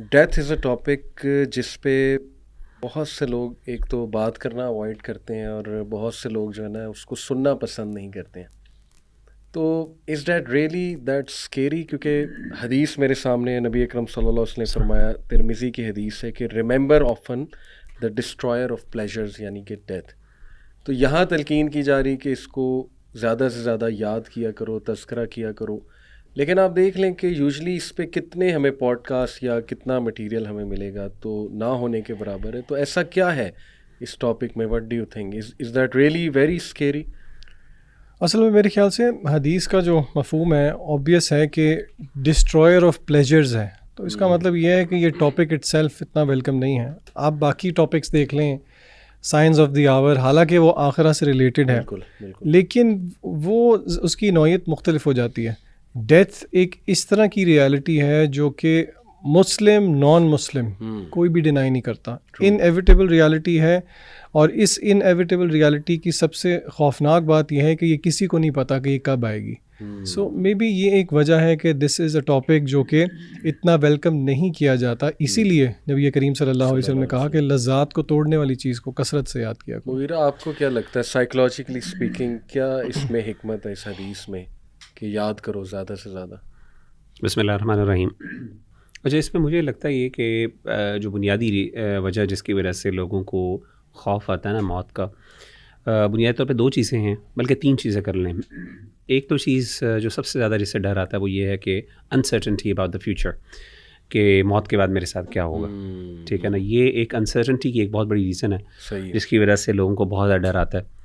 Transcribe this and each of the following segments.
Death is a topic جس پہ بہت سے لوگ ایک تو بات کرنا اوائڈ کرتے ہیں اور بہت سے لوگ جو ہے نا اس کو سننا پسند نہیں کرتے ہیں. تو is that really that scary? کیونکہ حدیث میرے سامنے نبی اکرم صلی اللہ علیہ وسلم نے فرمایا، ترمذی کی حدیث ہے کہ remember often the destroyer of pleasures, یعنی کہ ڈیتھ. تو یہاں تلقین کی جا رہی کہ اس کو زیادہ سے زیادہ یاد کیا کرو، تذکرہ کیا کرو. لیکن آپ دیکھ لیں کہ یوزلی اس پہ کتنے ہمیں پوڈ کاسٹ یا کتنا مٹیریل ہمیں ملے گا تو نہ ہونے کے برابر ہے. تو ایسا کیا ہے اس ٹاپک میں؟ What do you think? Is that really very scary? اصل میں میرے خیال سے حدیث کا جو مفہوم ہے آبویس ہے کہ ڈسٹرائر آف پلیجرز ہے. تو اس کا مطلب یہ ہے کہ یہ ٹاپک اٹ سیلف اتنا ویلکم نہیں ہے. آپ باقی ٹاپکس دیکھ لیں، سائنس آف دی آور، حالانکہ وہ آخرہ سے ریلیٹڈ ہے، لیکن وہ اس کی نوعیت مختلف ہو جاتی ہے. ڈیتھ ایک اس طرح کی ریالٹی ہے جو کہ مسلم نان مسلم کوئی بھی ڈینائی نہیں کرتا. انیویٹیبل ریالٹی ہے، اور اس انیویٹیبل ریالٹی کی سب سے خوفناک بات یہ ہے کہ یہ کسی کو نہیں پتہ کہ یہ کب آئے گی. سو مے بی یہ ایک وجہ ہے کہ دس از اے ٹاپک جو کہ اتنا ویلکم نہیں کیا جاتا. اسی لیے نبی کریم صلی اللہ علیہ وسلم نے کہا کہ لذات کو توڑنے والی چیز کو کثرت سے یاد کیا کرو. مغیرہ، آپ کو کیا لگتا ہے سائیکولوجیکلی اسپیکنگ کیا اس میں حکمت ہے اس حدیث میں کہ یاد کرو زیادہ سے زیادہ؟ بسم اللہ الرحمن الرحیم. اچھا، اس میں مجھے لگتا ہے یہ کہ جو بنیادی وجہ جس کی وجہ سے لوگوں کو خوف آتا ہے نا موت کا، بنیادی طور پہ دو چیزیں ہیں، بلکہ تین چیزیں کر لیں. ایک تو چیز جو سب سے زیادہ جس سے ڈر آتا ہے وہ یہ ہے کہ انسرٹنٹی اباؤٹ دا فیوچر، کہ موت کے بعد میرے ساتھ کیا ہوگا. ٹھیک ہے نا، یہ ایک انسرٹنٹی کی ایک بہت بڑی ریزن ہے جس کی وجہ سے لوگوں کو بہت زیادہ ڈر آتا ہے.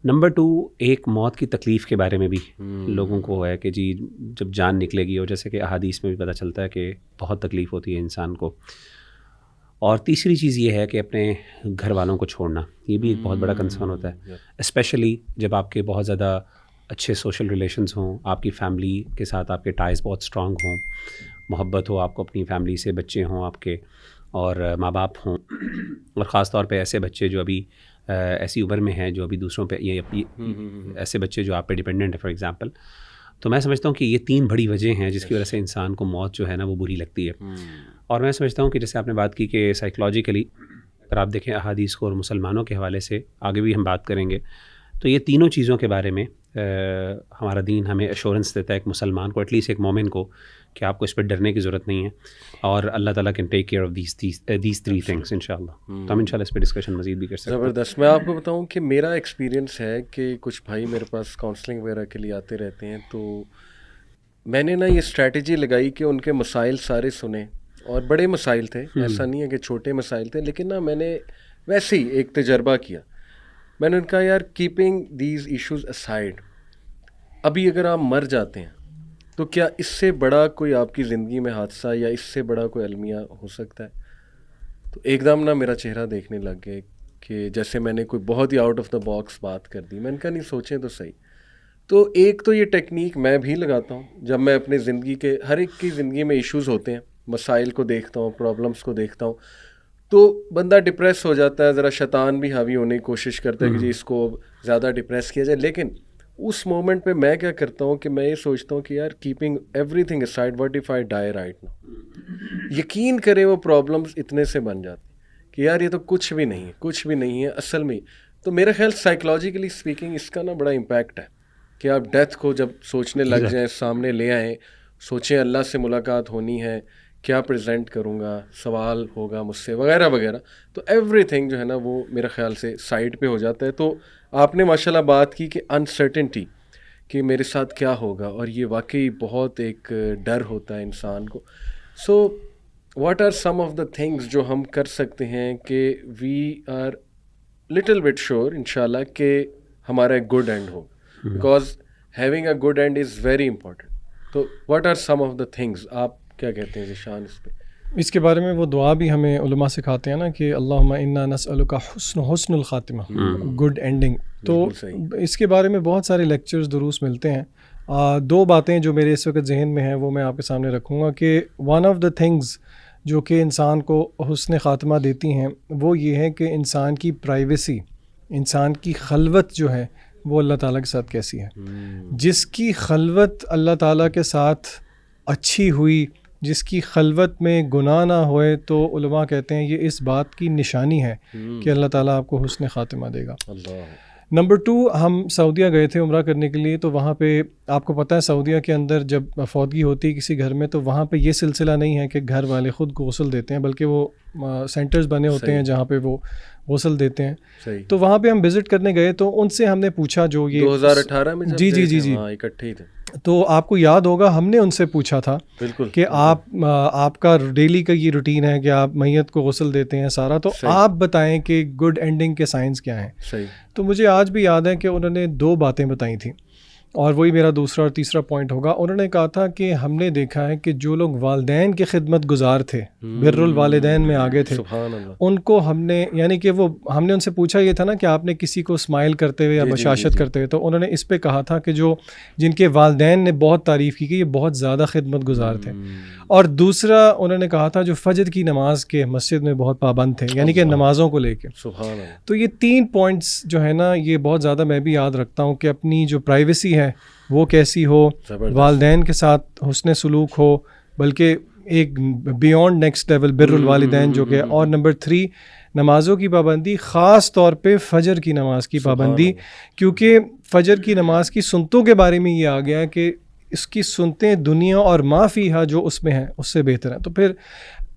نمبر 2، ایک موت کی تکلیف کے بارے میں بھی لوگوں کو ہے کہ جی جب جان نکلے گی، اور جیسے کہ احادیث میں بھی پتہ چلتا ہے کہ بہت تکلیف ہوتی ہے انسان کو. اور تیسری چیز یہ ہے کہ اپنے گھر والوں کو چھوڑنا، یہ بھی ایک بہت بڑا کنسرن ہوتا ہے، اسپیشلی جب آپ کے بہت زیادہ اچھے سوشل ریلیشنز ہوں، آپ کی فیملی کے ساتھ آپ کے ٹائز بہت اسٹرانگ ہوں، محبت ہو آپ کو اپنی فیملی سے، بچے ہوں آپ کے اور ماں باپ ہوں، اور خاص طور پہ ایسے بچے جو ابھی ایسی عمر میں ہیں جو ابھی دوسروں پہ، ایسے بچے جو آپ پہ ڈپینڈنٹ ہے فار ایگزامپل. تو میں سمجھتا ہوں کہ یہ تین بڑی وجہ ہیں جس کی وجہ سے انسان کو موت جو ہے نا وہ بری لگتی ہے. اور میں سمجھتا ہوں کہ جیسے آپ نے بات کی کہ سائیکلوجیکلی اگر آپ دیکھیں احادیث کو اور مسلمانوں کے حوالے سے آگے بھی ہم بات کریں گے، تو یہ تینوں چیزوں کے بارے میں ہمارا دین ہمیں ایشورنس دیتا ہے ایک مسلمان کو، ایٹ لیسٹ ایک مومن کو، کہ آپ کو اس پہ ڈرنے کی ضرورت نہیں ہے، اور اللہ تعالیٰ can take care of these three things انشاءاللہ. تو ہم انشاءاللہ اس پہ ڈسکشن مزید بھی کر سکتے ہیں. زبردست. میں آپ کو بتاؤں کہ میرا ایکسپیرینس ہے کہ کچھ بھائی میرے پاس کاؤنسلنگ وغیرہ کے لیے آتے رہتے ہیں، تو میں نے نا یہ اسٹریٹجی لگائی کہ ان کے مسائل سارے سنے، اور بڑے مسائل تھے، ایسا نہیں ہے کہ چھوٹے مسائل تھے، لیکن نا میں نے ویسے ہی ایک تجربہ کیا. میں نے ان کا یار کیپنگ دیز ایشوز اسائڈ، ابھی اگر آپ مر جاتے ہیں تو کیا اس سے بڑا کوئی آپ کی زندگی میں حادثہ یا اس سے بڑا کوئی المیہ ہو سکتا ہے؟ تو ایک دم نا میرا چہرہ دیکھنے لگ گئے کہ جیسے میں نے کوئی بہت ہی آؤٹ آف دا باکس بات کر دی. میں ان کا نہیں سوچیں تو صحیح. تو ایک تو یہ ٹیکنیک میں بھی لگاتا ہوں جب میں اپنے زندگی کے، ہر ایک کی زندگی میں ایشوز ہوتے ہیں، مسائل کو دیکھتا ہوں، پرابلمس کو دیکھتا ہوں، تو بندہ ڈپریس ہو جاتا ہے، ذرا شیطان بھی حاوی ہونے کی کوشش کرتا ہے کہ جی اس کو زیادہ ڈپریس کیا جائے. لیکن اس مومنٹ پہ میں کیا کرتا ہوں کہ میں یہ سوچتا ہوں کہ یار keeping every thing aside, what if I dye right now. یقین کریں وہ پرابلمس اتنے سے بن جاتی کہ یار یہ تو کچھ بھی نہیں ہے، کچھ بھی نہیں ہے اصل میں. تو میرا خیال سائیکلوجیکلی اسپیکنگ اس کا نا بڑا امپیکٹ ہے کہ آپ ڈیتھ کو جب سوچنے لگ جائیں، سامنے لے آئیں، سوچیں اللہ سے ملاقات ہونی ہے، کیا پریزنٹ کروں گا، سوال ہوگا مجھ سے وغیرہ وغیرہ، تو ایوری تھنگ جو ہے نا وہ میرا خیال سے سائڈ پہ ہو جاتا ہے. تو آپ نے ماشاء اللہ بات کی کہ انسرٹنٹی، کہ میرے ساتھ کیا ہوگا، اور یہ واقعی بہت ایک ڈر ہوتا ہے انسان کو. So what are some of the things جو ہم کر سکتے ہیں کہ we are little bit sure انشاءاللہ کہ ہمارا ایک گڈ اینڈ ہو، because having a good end is very important. تو what are some of the things, آپ کیا کہتے ہیں ذیشان اس پہ؟ اس کے بارے میں وہ دعا بھی ہمیں علماء سکھاتے ہیں نا کہ اللہم انا نسألک حسن الخاتمہ، گڈ اینڈنگ. تو اس کے بارے میں بہت سارے لیکچرز دروس ملتے ہیں. دو باتیں جو میرے اس وقت ذہن میں ہیں وہ میں آپ کے سامنے رکھوں گا کہ ون آف دا تھنگز جو کہ انسان کو حسن خاتمہ دیتی ہیں وہ یہ ہے کہ انسان کی پرائیویسی، انسان کی خلوت جو ہے وہ اللہ تعالیٰ کے ساتھ کیسی ہے. جس کی خلوت اللہ تعالیٰ کے ساتھ اچھی ہوئی، جس کی خلوت میں گناہ نہ ہوئے تو علماء کہتے ہیں یہ اس بات کی نشانی ہے کہ اللہ تعالیٰ آپ کو حسن خاتمہ دے گا. نمبر 2، ہم سعودیہ گئے تھے عمرہ کرنے کے لیے، تو وہاں پہ آپ کو پتہ ہے سعودیہ کے اندر جب فوتگی ہوتی ہے کسی گھر میں تو وہاں پہ یہ سلسلہ نہیں ہے کہ گھر والے خود غسل دیتے ہیں، بلکہ وہ سینٹرز بنے ہوتے ہیں جہاں پہ وہ غسل دیتے ہیں. تو وہاں پہ ہم وزٹ کرنے گئے تو ان سے ہم نے پوچھا، جو یہ 2018 میں جی اکٹھے ہی تھے، تو آپ کو یاد ہوگا ہم نے ان سے پوچھا تھا کہ آپ کا ڈیلی کا یہ روٹین ہے کہ آپ میت کو غسل دیتے ہیں سارا، تو آپ بتائیں کہ گڈ اینڈنگ کے سائنس کیا ہیں. تو مجھے آج بھی یاد ہے کہ انہوں نے 2 باتیں بتائی تھیں، اور وہی میرا دوسرا اور تیسرا پوائنٹ ہوگا. انہوں نے کہا تھا کہ ہم نے دیکھا ہے کہ جو لوگ والدین کے خدمت گزار تھے، بر الوالدین میں آگے تھے، ان کو ہم نے، یعنی کہ وہ ہم نے ان سے پوچھا یہ تھا نا کہ آپ نے کسی کو اسمائل کرتے ہوئے یا بشاشت کرتے ہوئے، تو انہوں نے اس پہ کہا تھا کہ جن کے والدین نے بہت تعریف کی کہ یہ بہت زیادہ خدمت گزار تھے. اور دوسرا انہوں نے کہا تھا جو فجر کی نماز کے مسجد میں بہت پابند تھے، یعنی کہ نمازوں کو لے کے. تو یہ 3 پوائنٹس جو ہے نا یہ بہت زیادہ میں بھی یاد رکھتا ہوں کہ اپنی جو پرائیویسی ہے وہ کیسی ہو، والدین کے ساتھ حسن سلوک ہو، بلکہ ایک بیونڈ نیکسٹ لیول بر الوالدین جو کہ. اور نمبر 3 نمازوں کی پابندی، خاص طور پہ فجر کی نماز کی پابندی، کیونکہ فجر کی نماز کی سنتوں کے بارے میں یہ آ گیا کہ اس کی سنتیں دنیا اور ما فیہا جو اس میں ہیں اس سے بہتر ہیں. تو پھر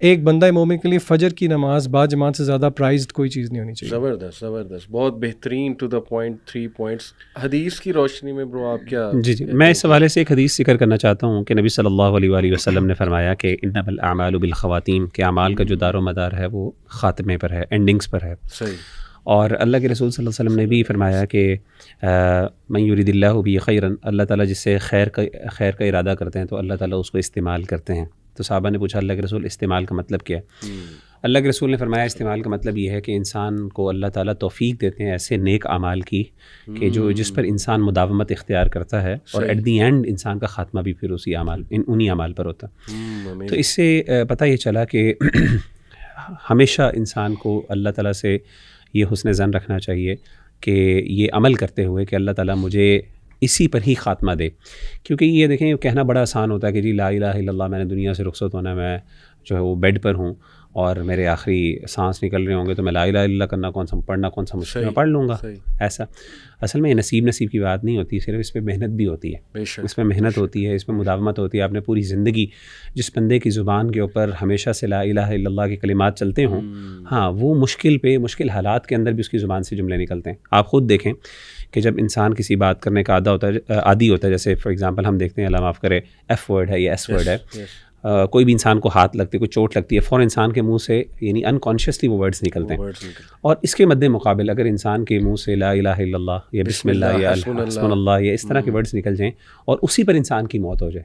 ایک بندہ مومن کے لیے فجر کی نماز با جماعت سے زیادہ پرائزڈ کوئی چیز نہیں ہونی چاہیے. زبردست، بہت بہترین، ٹو دا پوائنٹ 3 پوائنٹس. حدیث کی روشنی میں برو آپ کیا؟ جی میں اس حوالے سے ایک حدیث ذکر کرنا چاہتا ہوں کہ نبی صلی اللہ علیہ وآلہ وسلم نے فرمایا کہ انما الاعمال بالخواتیم، کہ اعمال کا جو دار و مدار ہے وہ خاتمے پر ہے، اینڈنگز پر ہے. صحیح. اور اللہ کے رسول صلی اللہ علیہ وسلم نے بھی فرمایا کہ من یرید اللہ بہ خیرا، اللہ تعالیٰ جس سے خیر کا ارادہ کرتے ہیں تو اللہ تعالیٰ اس کو استعمال کرتے ہیں. تو صحابہ نے پوچھا اللہ کے رسول استعمال کا مطلب کیا ہے؟ اللہ کے رسول نے فرمایا استعمال کا مطلب یہ ہے کہ انسان کو اللہ تعالیٰ توفیق دیتے ہیں ایسے نیک اعمال کی کہ جس پر انسان مداومت اختیار کرتا ہے، اور ایٹ دی اینڈ انسان کا خاتمہ بھی پھر انہی اعمال پر ہوتا ہے. تو اس سے پتہ یہ چلا کہ ہمیشہ انسان کو اللہ تعالیٰ سے یہ حسن ظن رکھنا چاہیے کہ یہ عمل کرتے ہوئے کہ اللہ تعالیٰ مجھے اسی پر ہی خاتمہ دے. کیونکہ یہ دیکھیں کہنا بڑا آسان ہوتا ہے کہ جی لا الہ الا اللہ، میں نے دنیا سے رخصت ہونا ہے، میں جو ہے وہ بیڈ پر ہوں اور میرے آخری سانس نکل رہے ہوں گے تو میں لا الہ الا اللہ کرنا پڑھنا کون سا مشکل، میں پڑھ لوں گا. ایسا اصل میں یہ نصیب کی بات نہیں ہوتی، صرف اس پہ محنت بھی ہوتی ہے. اس میں محنت ہوتی ہے، اس میں مداومت ہوتی ہے. آپ نے پوری زندگی جس بندے کی زبان کے اوپر ہمیشہ سے لا الہ الا اللہ کے کلمات چلتے ہوں، ہاں وہ مشکل حالات کے اندر بھی اس کی زبان سے جملے نکلتے ہیں. آپ خود دیکھیں کہ جب انسان کسی بات کرنے کا عادی ہوتا ہے، جیسے فار ایگزامپل ہم دیکھتے ہیں اللہ معاف کرے ایف ورڈ ہے یا ایس ورڈ ہے، کوئی بھی انسان کو ہاتھ لگتی ہے، کوئی چوٹ لگتی ہے، فوراً انسان کے منہ سے یعنی انکانشیسلی وہ ورڈز نکلتے ہیں. اور اس کے مد مقابل اگر انسان کے منہ سے لا الہ الا اللہ یا بسم اللہ یا حسبنا اللہ یا اس طرح کے ورڈز نکل جائیں اور اسی پر انسان کی موت ہو جائے،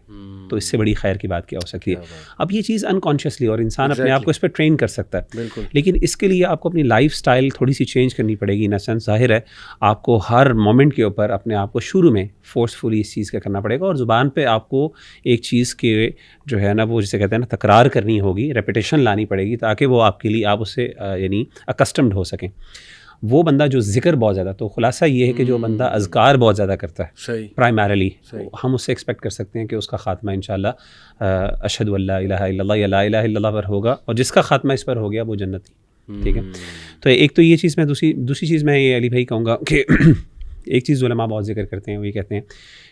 تو اس سے بڑی خیر کی بات کیا ہو سکتی ہے. اب یہ چیز انکانشیسلی اور انسان اپنے آپ کو اس پہ ٹرین کر سکتا ہے، لیکن اس کے لیے آپ کو اپنی لائف سٹائل تھوڑی سی چینج کرنی پڑے گی. ان سینس ظاہر ہے آپ کو ہر مومنٹ کے اوپر اپنے آپ کو شروع میں فورسفلی اس چیز کا کرنا پڑے گا، اور زبان پہ آپ کو ایک چیز کے جو ہے نا وہ جسے کہتے ہیں نا تکرار کرنی ہوگی، ریپیٹیشن لانی پڑے گی تاکہ وہ آپ کے لیے آپ اس سے یعنی اکسٹمڈ ہو سکیں. وہ بندہ جو ذکر بہت زیادہ، تو خلاصہ یہ ہے کہ جو بندہ اذکار بہت زیادہ کرتا ہے پرائمریلی، ہم اس سے ایکسپیکٹ کر سکتے ہیں کہ اس کا خاتمہ انشاءاللہ اشہد ان لا الہ الا اللہ یا لا الہ الا اللہ پر ہوگا، اور جس کا خاتمہ اس پر ہو گیا وہ جنتی. ٹھیک ہے. تو ایک تو یہ چیز میں دوسری چیز میں یہ علی بھائی کہوں گا کہ ایک چیز علماء بہت ذکر کرتے ہیں، وہ یہ کہتے ہیں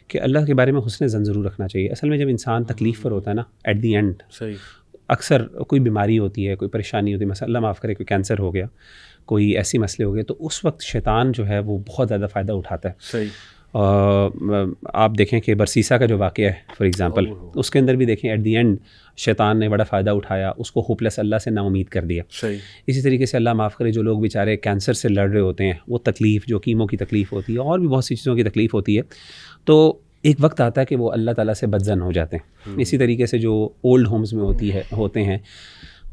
کہ اللہ کے بارے میں حسن ظن ضرور رکھنا چاہیے. اصل میں جب انسان تکلیف پر ہوتا ہے نا، ایٹ دی اینڈ اکثر کوئی بیماری ہوتی ہے، کوئی پریشانی ہوتی ہے، مثلا اللہ معاف کرے کوئی کینسر ہو گیا، کوئی ایسی مسئلے ہو گئے، تو اس وقت شیطان جو ہے وہ بہت زیادہ فائدہ اٹھاتا ہے. آپ دیکھیں کہ برسیسا کا جو واقعہ ہے فار ایگزامپل، اس کے اندر بھی دیکھیں ایٹ دی اینڈ شیطان نے بڑا فائدہ اٹھایا، اس کو ہوپلیس اللہ سے نا امید کر دیا. اسی طریقے سے اللہ معاف کرے جو لوگ بیچارے کینسر سے لڑ رہے ہوتے ہیں، وہ تکلیف جو کیمو کی تکلیف ہوتی ہے اور بھی بہت سی چیزوں کی تکلیف ہوتی ہے، تو ایک وقت آتا ہے کہ وہ اللہ تعالیٰ سے بدظن ہو جاتے ہیں. اسی طریقے سے جو اولڈ ہومز میں ہوتے ہیں،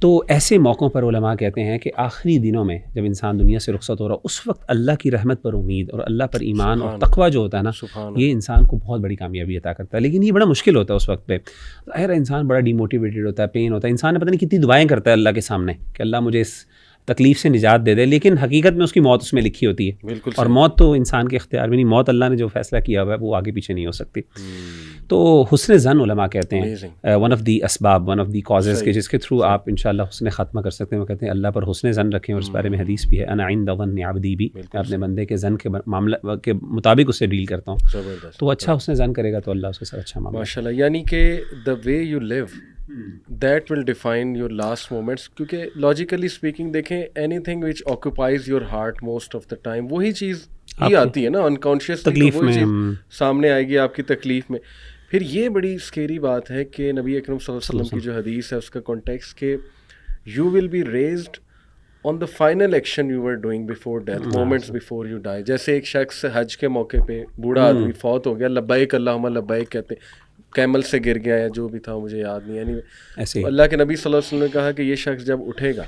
تو ایسے موقعوں پر علماء کہتے ہیں کہ آخری دنوں میں جب انسان دنیا سے رخصت ہو رہا ہے، اس وقت اللہ کی رحمت پر امید اور اللہ پر ایمان اور تقویٰ جو ہوتا ہے نا، یہ انسان کو بہت بڑی کامیابی عطا کرتا ہے. لیکن یہ بڑا مشکل ہوتا ہے اس وقت پہ. ظاہر انسان بڑا ڈی موٹیویٹڈ ہوتا ہے، پین ہوتا ہے، انسان نے پتہ نہیں کتنی دعائیں کرتا ہے اللہ کے سامنے کہ اللہ مجھے اس تکلیف سے نجات دے دے، لیکن حقیقت میں اس کی موت اس میں لکھی ہوتی ہے، بالکل اور موت تو انسان کے اختیار میں نہیں، موت اللہ نے جو فیصلہ کیا ہوا ہے وہ آگے پیچھے نہیں ہو سکتی. تو حسن ظن علماء کہتے ہیں ون آف دی اسباب، ون آف دی کازز کے جس کے تھرو آپ انشاءاللہ حسن خاتمہ کر سکتے ہیں. وہ کہتے ہیں اللہ پر حسن ظن رکھیں، اور اس بارے میں حدیث بھی ہے، انا عند ظن عبدی بھی، میں اپنے بندے کے ظن کے معاملہ کے مطابق اسے ڈیل کرتا ہوں. تو اچھا حسن ظن کرے گا تو اللہ اس کے ساتھ اچھا معاملہ. ماشاءاللہ، یعنی کہ the way you live that will define your last moments. کیونکہ لاجیکلی اسپیکنگ دیکھیں anything which occupies your heart most of the time وہی چیز ہی آتی ہے نا انکانشیس تکلیف میں، سامنے آئے گی آپ کی تکلیف میں. پھر یہ بڑی اسکیری بات ہے کہ نبی اکرم صلی اللہ علیہ وسلم کی جو حدیث ہے اس کا کانٹیکسٹ کہ you will be raised on the final action you were doing before death, moments before you die. جیسے ایک شخص حج کے موقع پہ بوڑھا آدمی فوت ہو گیا، لبیک اللہم لبیک کہتے، کیمل سے گر گیا یا جو بھی تھا مجھے یاد نہیں. یعنی تو اللہ کے نبی صلی اللہ علیہ وسلم نے کہا کہ یہ شخص جب اٹھے گا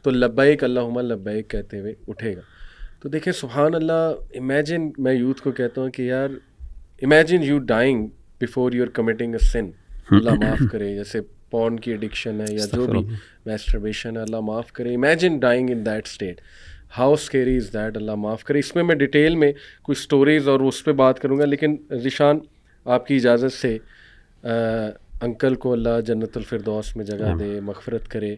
تو لبیک اللہم لبیک کہتے ہوئے اٹھے گا. تو دیکھیں سبحان اللہ، امیجن، میں یوتھ کو کہتا ہوں کہ یار imagine you dying before you are committing a sin, اللہ معاف کرے، جیسے پون کی ایڈکشن ہے یا جو بھی میسٹربیشن ہے، اللہ معاف کرے. Imagine dying in that state, how scary is that, اللہ معاف کرے. اس میں ڈیٹیل میں کچھ اسٹوریز اور اس پہ بات کروں گا، لیکن ذیشان آپ کی اجازت سے انکل کو اللہ جنت الفردوس میں جگہ دے، مغفرت کرے.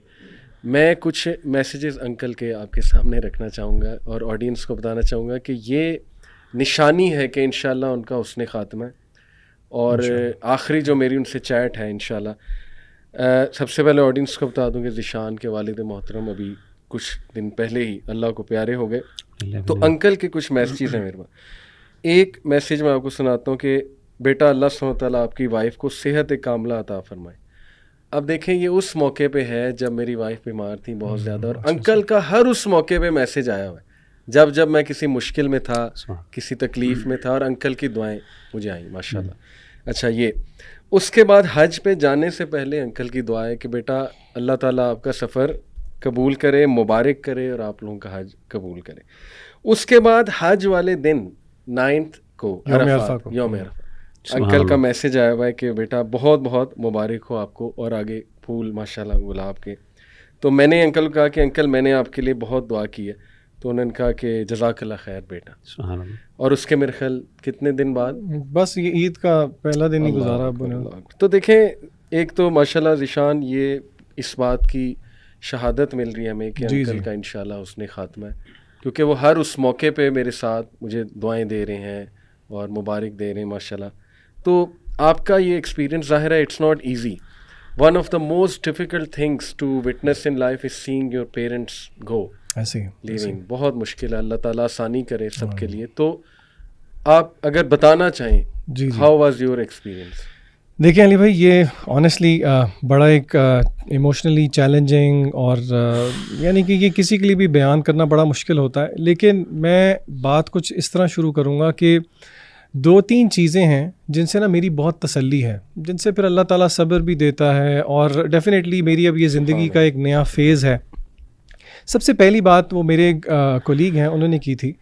میں کچھ میسیجز انکل کے آپ کے سامنے رکھنا چاہوں گا اور آڈینس کو بتانا چاہوں گا کہ یہ نشانی ہے کہ انشاءاللہ ان کا حسن خاتمہ ہے. اور آخری جو میری ان سے چیٹ ہے انشاءاللہ، سب سے پہلے آڈینس کو بتا دوں کہ ذیشان کے والد محترم ابھی کچھ دن پہلے ہی اللہ کو پیارے ہو گئے. تو انکل کے کچھ میسیجز ہیں میرے پاس. ایک میسیج میں آپ کو سناتا ہوں کہ بیٹا اللہ سبحانہ وتعالیٰ آپ کی وائف کو صحت کاملہ عطا فرمائے. اب دیکھیں یہ اس موقع پہ ہے جب میری وائف بیمار تھی بہت زیادہ، اور انکل کا ہر اس موقع پہ میسیج آیا ہوا ہے جب میں کسی مشکل میں تھا، کسی تکلیف میں تھا، اور انکل کی دعائیں مجھے آئیں ماشاءاللہ. اچھا، یہ اس کے بعد حج پہ جانے سے پہلے انکل کی دعا ہے کہ بیٹا اللہ تعالیٰ آپ کا سفر قبول کرے، مبارک کرے، اور آپ لوگوں کا حج قبول کرے. اس کے بعد حج والے دن 9 کو یوم عرفہ انکل کا میسیج آیا ہوا ہے کہ بیٹا بہت بہت مبارک ہو آپ کو، اور آگے پھول ماشاءاللہ گلاب کے. تو میں نے انکل کو کہا کہ انکل میں نے آپ کے لیے بہت دعا کی ہے. تو انہوں نے کہا کہ جزاک اللہ خیر بیٹا. سبحان اللہ. اور اس کے میرے خیال کتنے دن بعد، بس یہ عید کا پہلا دن ہی گزارا ابو نے. تو دیکھیں ایک تو ماشاءاللہ ذیشان یہ اس بات کی شہادت مل رہی ہے ہمیں کہ انکل کا انشاءاللہ حسن خاتمہ ہے، کیونکہ وہ ہر اس موقع پہ میرے ساتھ مجھے دعائیں دے رہے ہیں اور مبارک دے رہے ہیں ماشاءاللہ. تو آپ کا یہ ایکسپیرینس ظاہر ہے it's not easy. One of the most difficult things to witness in life is seeing your parents go leaving. بہت مشکل ہے، اللہ تعالیٰ آسانی کرے سب کے لیے. تو آپ اگر بتانا چاہیں ہاؤ واز یور ایکسپیرینس؟ دیکھیں علی بھائی، یہ آنیسٹلی بڑا ایک ایموشنلی چیلنجنگ، اور یعنی کہ یہ کسی کے لیے بھی بیان کرنا بڑا مشکل ہوتا ہے. لیکن میں بات کچھ اس طرح شروع کروں گا کہ 2-3 چیزیں ہیں جن سے نا میری بہت تسلی ہے، جن سے پھر اللہ تعالیٰ صبر بھی دیتا ہے، اور ڈیفینیٹلی میری اب یہ زندگی کا ایک نیا فیز ہے. سب سے پہلی بات وہ میرے کولیگ ہیں انہوں نے کی تھی،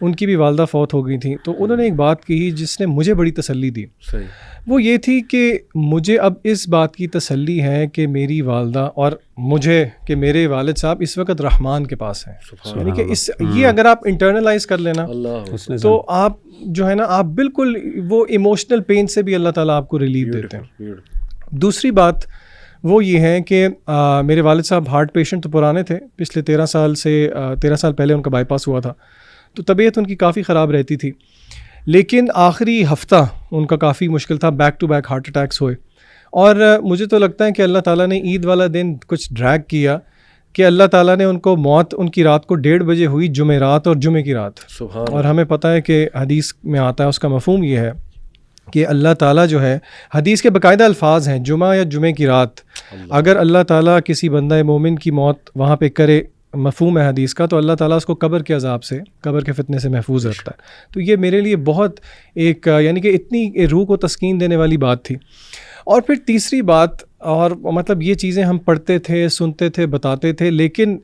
ان کی بھی والدہ فوت ہو گئی تھیں. تو انہوں نے ایک بات کی جس نے مجھے بڑی تسلی دی. وہ یہ تھی کہ مجھے اب اس بات کی تسلی ہے کہ میری والدہ اور مجھے کہ میرے والد صاحب اس وقت رحمان کے پاس ہیں. یعنی کہ یہ اگر آپ انٹرنلائز کر لینا تو آپ جو ہے نا آپ بالکل وہ ایموشنل پین سے بھی اللہ تعالیٰ آپ کو ریلیف دیتے ہیں. دوسری بات وہ یہ ہے کہ میرے والد صاحب ہارٹ پیشنٹ تو پرانے تھے، پچھلے 13 سال پہلے ان کا بائی پاس ہوا تھا، تو طبیعت ان کی کافی خراب رہتی تھی. لیکن آخری ہفتہ ان کا کافی مشکل تھا، back to back heart attacks ہوئے. اور مجھے تو لگتا ہے کہ اللہ تعالیٰ نے عید والا دن کچھ ڈریگ کیا کہ اللہ تعالیٰ نے ان کو موت ان کی رات کو 1:30 بجے ہوئی، جمعرات اور جمعے کی رات. اور ہمیں پتہ ہے کہ حدیث میں آتا ہے، اس کا مفہوم یہ ہے کہ اللہ تعالیٰ جو ہے، حدیث کے باقاعدہ الفاظ ہیں، جمعہ یا جمعے کی رات اگر اللہ تعالیٰ کسی بندہ مومن کی موت وہاں پہ کرے، مفہوم ہے حدیث کا، تو اللہ تعالیٰ اس کو قبر کے عذاب سے، قبر کے فتنے سے محفوظ رکھتا ہے. تو یہ میرے لیے بہت ایک یعنی کہ اتنی روح کو تسکین دینے والی بات تھی. اور پھر تیسری بات، اور مطلب یہ چیزیں ہم پڑھتے تھے، سنتے تھے، بتاتے تھے، لیکن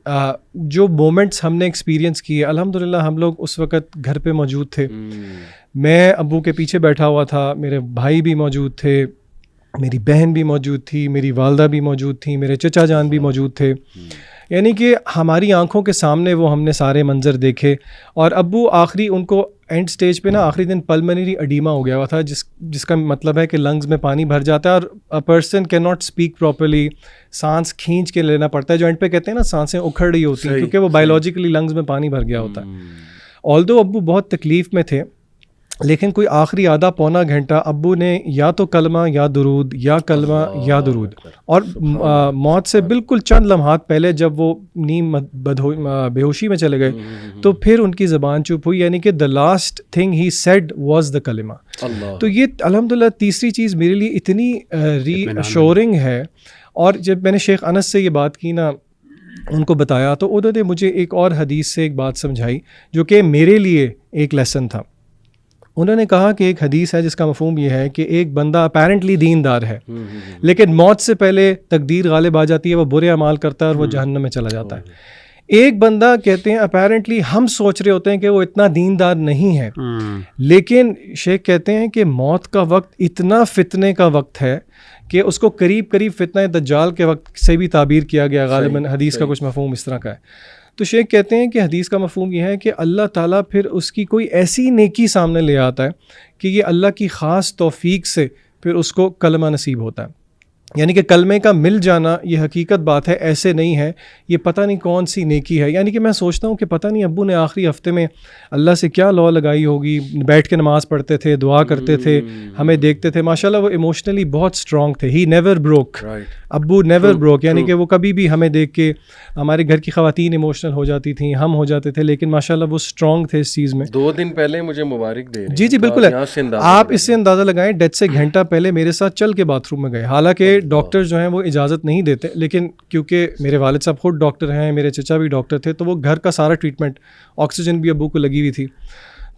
جو مومنٹس ہم نے ایکسپیرینس کیے، الحمدللہ ہم لوگ اس وقت گھر پہ موجود تھے. میں ابو کے پیچھے بیٹھا ہوا تھا، میرے بھائی بھی موجود تھے، میری بہن بھی موجود تھی، میری والدہ بھی موجود تھی، میرے چچا جان بھی موجود تھے. یعنی کہ ہماری آنکھوں کے سامنے وہ ہم نے سارے منظر دیکھے. اور ابو آخری ان کو اینڈ سٹیج پہ نا آخری دن پلمنری اڈیما ہو گیا ہوا تھا, جس کا مطلب ہے کہ لنگز میں پانی بھر جاتا ہے اور person can not speak properly, سانس کھینچ کے لینا پڑتا ہے, جو اینڈ پہ کہتے ہیں نا سانسیں اکھڑ رہی ہوتی ہیں کیونکہ وہ بایولوجیکلی لنگز میں پانی بھر گیا ہوتا ہے. آلدو ابو بہت تکلیف میں تھے, لیکن کوئی آخری آدھا پونا گھنٹہ ابو نے یا تو کلمہ یا درود یا کلمہ یا درود, اور موت سے بالکل چند لمحات پہلے جب وہ نیم بے ہوشی میں چلے گئے تو پھر ان کی زبان چپ ہوئی, یعنی کہ the last thing he said was the کلمہ. تو یہ الحمدللہ تیسری چیز میرے لیے اتنی ری ایشورنگ ہے. اور جب میں نے شیخ انس سے یہ بات کی نا, ان کو بتایا, تو انہوں نے مجھے ایک اور حدیث سے ایک بات سمجھائی جو کہ میرے لیے ایک لیسن تھا. انہوں نے کہا کہ ایک حدیث ہے جس کا مفہوم یہ ہے کہ ایک بندہ اپیرنٹلی دیندار ہے, لیکن موت سے پہلے تقدیر غالب آ جاتی ہے, وہ برے اعمال کرتا ہے اور وہ جہنم میں چلا جاتا ہے. ایک بندہ کہتے ہیں اپیرنٹلی ہم سوچ رہے ہوتے ہیں کہ وہ اتنا دیندار نہیں ہے, لیکن شیخ کہتے ہیں کہ موت کا وقت اتنا فتنے کا وقت ہے کہ اس کو قریب قریب فتنہ دجال کے وقت سے بھی تعبیر کیا گیا غالباً. حدیث کا کچھ مفہوم اس طرح کا ہے. تو شیخ کہتے ہیں کہ حدیث کا مفہوم یہ ہے کہ اللہ تعالیٰ پھر اس کی کوئی ایسی نیکی سامنے لے آتا ہے کہ یہ اللہ کی خاص توفیق سے پھر اس کو کلمہ نصیب ہوتا ہے. یعنی کہ کلمے کا مل جانا یہ حقیقت بات ہے, ایسے نہیں ہے یہ پتہ نہیں کون سی نیکی ہے. یعنی کہ میں سوچتا ہوں کہ پتہ نہیں ابو نے آخری ہفتے میں اللہ سے کیا لا لگائی ہوگی, بیٹھ کے نماز پڑھتے تھے, دعا کرتے تھے, ہمیں دیکھتے تھے. ماشاءاللہ وہ ایموشنلی بہت اسٹرانگ تھے. ہی نیور بروک, ابو نیور بروک, یعنی کہ وہ کبھی بھی ہمیں دیکھ کے, ہمارے گھر کی خواتین ایموشنل ہو جاتی تھیں, ہم ہو جاتے تھے, لیکن ماشاءاللہ وہ اسٹرانگ تھے اس چیز میں. 2 دن پہلے مجھے مبارک دے. جی بالکل ہے, آپ اس سے اندازہ لگائیں ڈیتھ سے گھنٹہ پہلے میرے ساتھ چل کے باتھ روم میں گئے. حالانکہ ڈاکٹر جو ہیں وہ اجازت نہیں دیتے, لیکن کیونکہ میرے والد صاحب خود ڈاکٹر ہیں, میرے چچا بھی ڈاکٹر تھے, تو وہ گھر کا سارا ٹریٹمنٹ, آکسیجن بھی ابو کو لگی ہوئی تھی.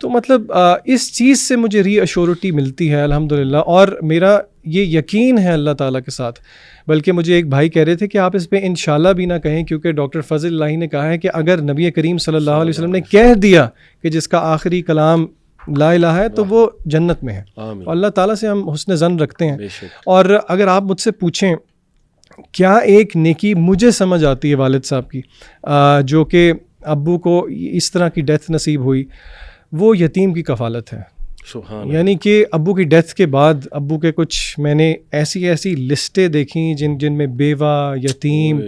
تو مطلب اس چیز سے مجھے ری ایشورٹی ملتی ہے الحمدللہ, اور میرا یہ یقین ہے اللہ تعالیٰ کے ساتھ. بلکہ مجھے ایک بھائی کہہ رہے تھے کہ آپ اس پہ انشاءاللہ بھی نہ کہیں, کیونکہ ڈاکٹر فضل الہی نے کہا ہے کہ اگر نبی کریم صلی اللہ علیہ وسلم نے کہہ دیا کہ جس کا آخری کلام لا الہ ہے تو وہ جنت میں ہے. اور اللہ تعالیٰ سے ہم حسن ظن رکھتے ہیں. اور اگر آپ مجھ سے پوچھیں کیا ایک نیکی مجھے سمجھ آتی ہے والد صاحب کی جو کہ ابو کو اس طرح کی ڈیتھ نصیب ہوئی, وہ یتیم کی کفالت ہے. یعنی کہ ابو کی ڈیتھ کے بعد ابو کے کچھ میں نے ایسی لسٹیں دیکھیں جن میں بیوہ, یتیم,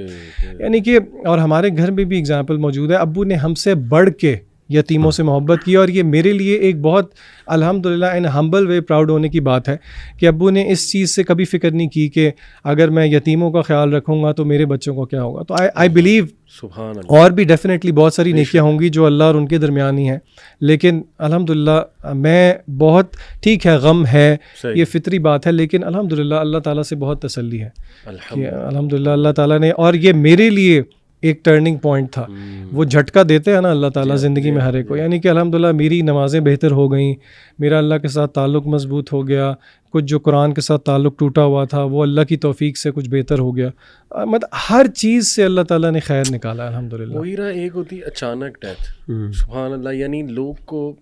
یعنی کہ, اور ہمارے گھر میں بھی اگزامپل موجود ہے. ابو نے ہم سے بڑھ کے یتیموں سے محبت کی, اور یہ میرے لیے ایک بہت الحمدللہ ان ہمبل وے پراؤڈ ہونے کی بات ہے کہ ابو نے اس چیز سے کبھی فکر نہیں کی کہ اگر میں یتیموں کا خیال رکھوں گا تو میرے بچوں کو کیا ہوگا. تو آئی بلیو اور بھی ڈیفینیٹلی بہت ساری نیکیاں ہوں گی جو اللہ اور ان کے درمیان ہی ہیں, لیکن الحمدللہ میں بہت, ٹھیک ہے غم ہے, یہ فطری بات ہے, لیکن الحمدللہ اللہ تعالیٰ سے بہت تسلی ہے کہ الحمدللہ اللہ تعالیٰ نے, اور یہ میرے لیے ایک ٹرننگ پوائنٹ تھا. وہ جھٹکا دیتے ہیں نا اللہ تعالیٰ زندگی میں ہر ایک کو, یعنی کہ الحمدللہ میری نمازیں بہتر ہو گئیں, میرا اللہ کے ساتھ تعلق مضبوط ہو گیا, کچھ جو قرآن کے ساتھ تعلق ٹوٹا ہوا تھا وہ اللہ کی توفیق سے کچھ بہتر ہو گیا. مطلب ہر چیز سے اللہ تعالیٰ نے خیر نکالا الحمدللہ. وہی رہا, ایک ہوتی اچانک ڈیتھ, سبحان اللہ, یعنی لوگ کو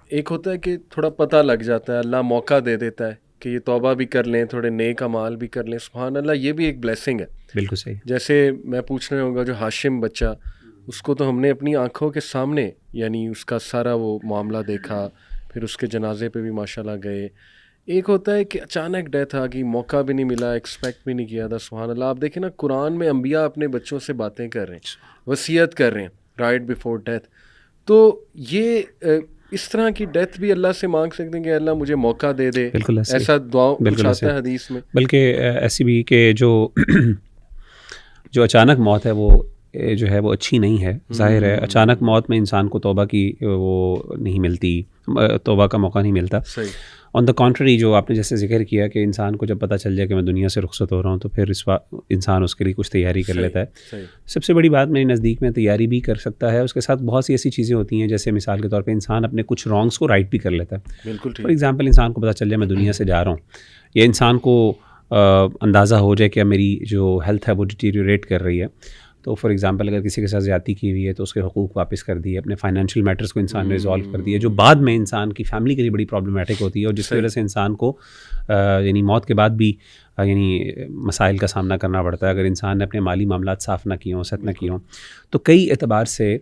ایک ہوتا ہے کہ تھوڑا پتہ لگ جاتا ہے, اللہ موقع دے دیتا ہے کہ یہ توبہ بھی کر لیں, تھوڑے نیک اعمال بھی کر لیں. سبحان اللہ, یہ بھی ایک بلیسنگ ہے. بالکل صحیح. جیسے میں پوچھ رہا ہوں گا جو ہاشم بچہ, اس کو تو ہم نے اپنی آنکھوں کے سامنے, یعنی اس کا سارا وہ معاملہ دیکھا, پھر اس کے جنازے پہ بھی ماشاءاللہ گئے. ایک ہوتا ہے کہ اچانک ڈیتھ آ گئی, موقع بھی نہیں ملا, ایکسپیکٹ بھی نہیں کیا تھا. سبحان اللہ, آپ دیکھیں نا قرآن میں انبیاء اپنے بچوں سے باتیں کر رہے ہیں, وصیت کر رہے ہیں رائٹ بیفور ڈیتھ. تو یہ اس طرح کی ڈیتھ بھی اللہ سے مانگ سکتے ہیں کہ اللہ مجھے موقع دے دے, ایسا دعا پوچھاتا ہے حدیث میں. بلکہ ایسی بھی کہ جو اچانک موت ہے وہ جو ہے وہ اچھی نہیں ہے. ظاہر ہے اچانک موت میں انسان کو توبہ کی وہ نہیں ملتی, توبہ کا موقع نہیں ملتا. آن دا کانٹری, جو آپ نے جیسے ذکر کیا کہ انسان کو جب پتہ چل جائے کہ میں دنیا سے رخصت ہو رہا ہوں تو پھر انسان اس کے لیے کچھ تیاری کر لیتا ہے. سب سے بڑی بات میرے نزدیک میں تیاری بھی کر سکتا ہے, اس کے ساتھ بہت سی ایسی چیزیں ہوتی ہیں جیسے مثال کے طور پہ انسان اپنے کچھ رانگس کو رائٹ بھی کر لیتا ہے. بالکل. فار ایگزامپل, انسان کو پتہ چل جائے میں دنیا سے جا رہا ہوں, یا انسان کو اندازہ ہو جائے کہ میری جو ہیلتھ ہے وہ ڈیٹیریوریٹ کر رہی ہے, تو فار ایگزامپل اگر کسی کے ساتھ زیادتی کی ہوئی ہے تو اس کے حقوق واپس کر دیے, اپنے فائنینشیل میٹرز کو انسان نے ریزالو کر دیے, جو بعد میں انسان کی فیملی کے لیے بڑی پرابلمٹک ہوتی ہے, اور جس کی وجہ سے انسان کو یعنی موت کے بعد بھی یعنی مسائل کا سامنا کرنا پڑتا ہے اگر انسان نے اپنے مالی معاملات صاف نہ کیے ہوں, سیٹ نہ کیے ہوں. تو کئی اعتبار سے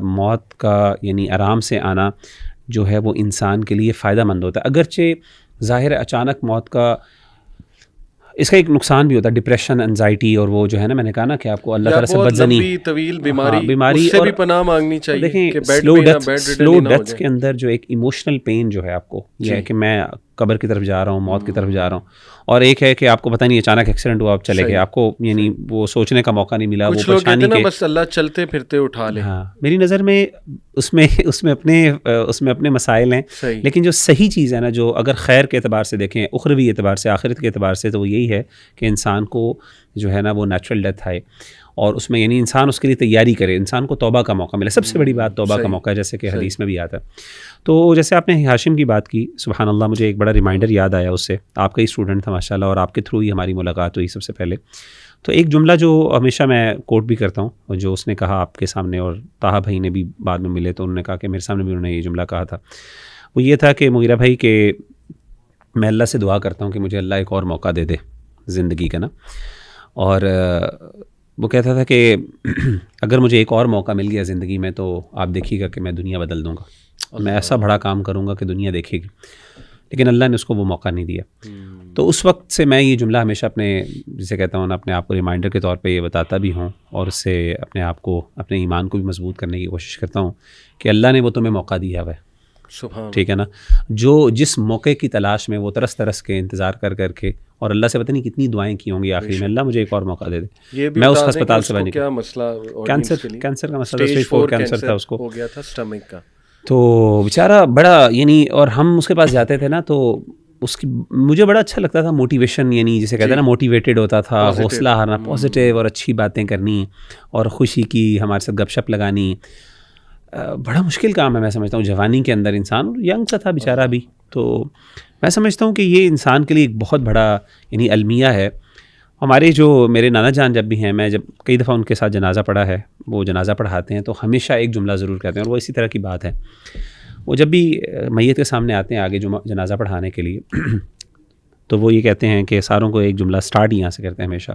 موت کا یعنی آرام سے آنا جو ہے وہ انسان کے لیے فائدہ مند ہوتا ہے. اگرچہ ظاہر ہے اچانک موت کا اس کا ایک نقصان بھی ہوتا ہے, ڈپریشن, انزائٹی, اور وہ جو ہے نا میں نے کہا نا کہ آپ کو اللہ تعالیٰ سے بدزنی, طویل بیماری اس سے بھی پناہ مانگنی چاہیے. دیکھیں سلو ڈیتھ کے اندر جو ایک ایموشنل پین جو ہے آپ کو یہ ہے کہ میں قبر کی طرف جا رہا ہوں, موت کی طرف جا رہا ہوں, اور ایک ہے کہ آپ کو پتہ نہیں اچانک ایکسیڈنٹ ہوا, آپ چلے گئے, آپ کو یعنی وہ سوچنے کا موقع نہیں ملا, وہ پریشانی کے بس اللہ چلتے پھرتے اٹھا لے. ہاں میری نظر میں اس میں اپنے مسائل ہیں, لیکن جو صحیح چیز ہے نا, جو اگر خیر کے اعتبار سے دیکھیں, اخروی اعتبار سے, آخرت کے اعتبار سے, تو وہ یہی ہے کہ انسان کو جو ہے نا وہ نیچرل ڈیتھ ہے, اور اس میں یعنی انسان اس کے لیے تیاری کرے, انسان کو توبہ کا موقع ملے. سب سے بڑی بات توبہ کا موقع ہے, جیسے کہ حدیث میں بھی آتا ہے. تو جیسے آپ نے ہاشم کی بات کی, سبحان اللہ, مجھے ایک بڑا ریمائنڈر یاد آیا اس سے. آپ کا ہی اسٹوڈنٹ تھا ماشاء اللہ, اور آپ کے تھرو ہی ہماری ملاقات ہوئی سب سے پہلے. تو ایک جملہ جو ہمیشہ میں کوٹ بھی کرتا ہوں, اور جو اس نے کہا آپ کے سامنے, اور طاہا بھائی نے بھی بعد میں ملے تو انہوں نے کہا کہ میرے سامنے بھی انہوں نے یہ جملہ کہا تھا, وہ یہ تھا کہ مغیرہ بھائی کہ میں اللہ سے دعا کرتا ہوں کہ مجھے اللہ ایک اور موقع دے دے زندگی کا نا. اور وہ کہتا تھا کہ اگر مجھے ایک اور موقع مل گیا زندگی میں تو آپ دیکھیے گا کہ میں دنیا بدل دوں گا, میں ایسا بڑا کام کروں گا کہ دنیا دیکھے گی. لیکن اللہ نے اس کو وہ موقع نہیں دیا. تو اس وقت سے میں یہ جملہ ہمیشہ اپنے, جسے کہتا ہوں نا, اپنے آپ کو ریمائنڈر کے طور پہ یہ بتاتا بھی ہوں, اور اس سے اپنے آپ کو, اپنے ایمان کو بھی مضبوط کرنے کی کوشش کرتا ہوں کہ اللہ نے وہ تمہیں موقع دیا ہوا ہے, ٹھیک ہے نا, جو جس موقع کی تلاش میں وہ ترس کے انتظار کر کے, اور اللہ سے پتہ نہیں کتنی دعائیں کی ہوں گی آخری میں, اللہ مجھے ایک اور موقع دے دے. میں اس ہسپتال سے باہر کیا مسئلہ, کینسر کا مسئلہ, اسٹیج 4 کینسر تھا, اس کو ہو گیا تھا اسٹمک کا. تو بیچارہ بڑا یعنی, اور ہم اس کے پاس جاتے تھے نا, تو اس کی مجھے بڑا اچھا لگتا تھا موٹیویشن, یعنی جسے کہتے ہیں نا موٹیویٹڈ ہوتا تھا, حوصلہ ہارنا, پازیٹیو اور اچھی باتیں کرنی, اور خوشی کی ہمارے ساتھ گپ شپ لگانی. بڑا مشکل کام ہے میں سمجھتا ہوں جوانی کے اندر, انسان ینگ سا تھا بیچارہ بھی. تو میں سمجھتا ہوں کہ یہ انسان کے لیے ایک بہت بڑا یعنی المیہ ہے. ہمارے جو میرے نانا جان جب بھی ہیں, میں جب کئی دفعہ ان کے ساتھ جنازہ پڑھا ہے, وہ جنازہ پڑھاتے ہیں تو ہمیشہ ایک جملہ ضرور کہتے ہیں, اور وہ اسی طرح کی بات ہے. وہ جب بھی میت کے سامنے آتے ہیں آگے جنازہ پڑھانے کے لیے, تو وہ یہ کہتے ہیں کہ ساروں کو ایک جملہ سٹارٹ یہاں سے کرتے ہیں ہمیشہ,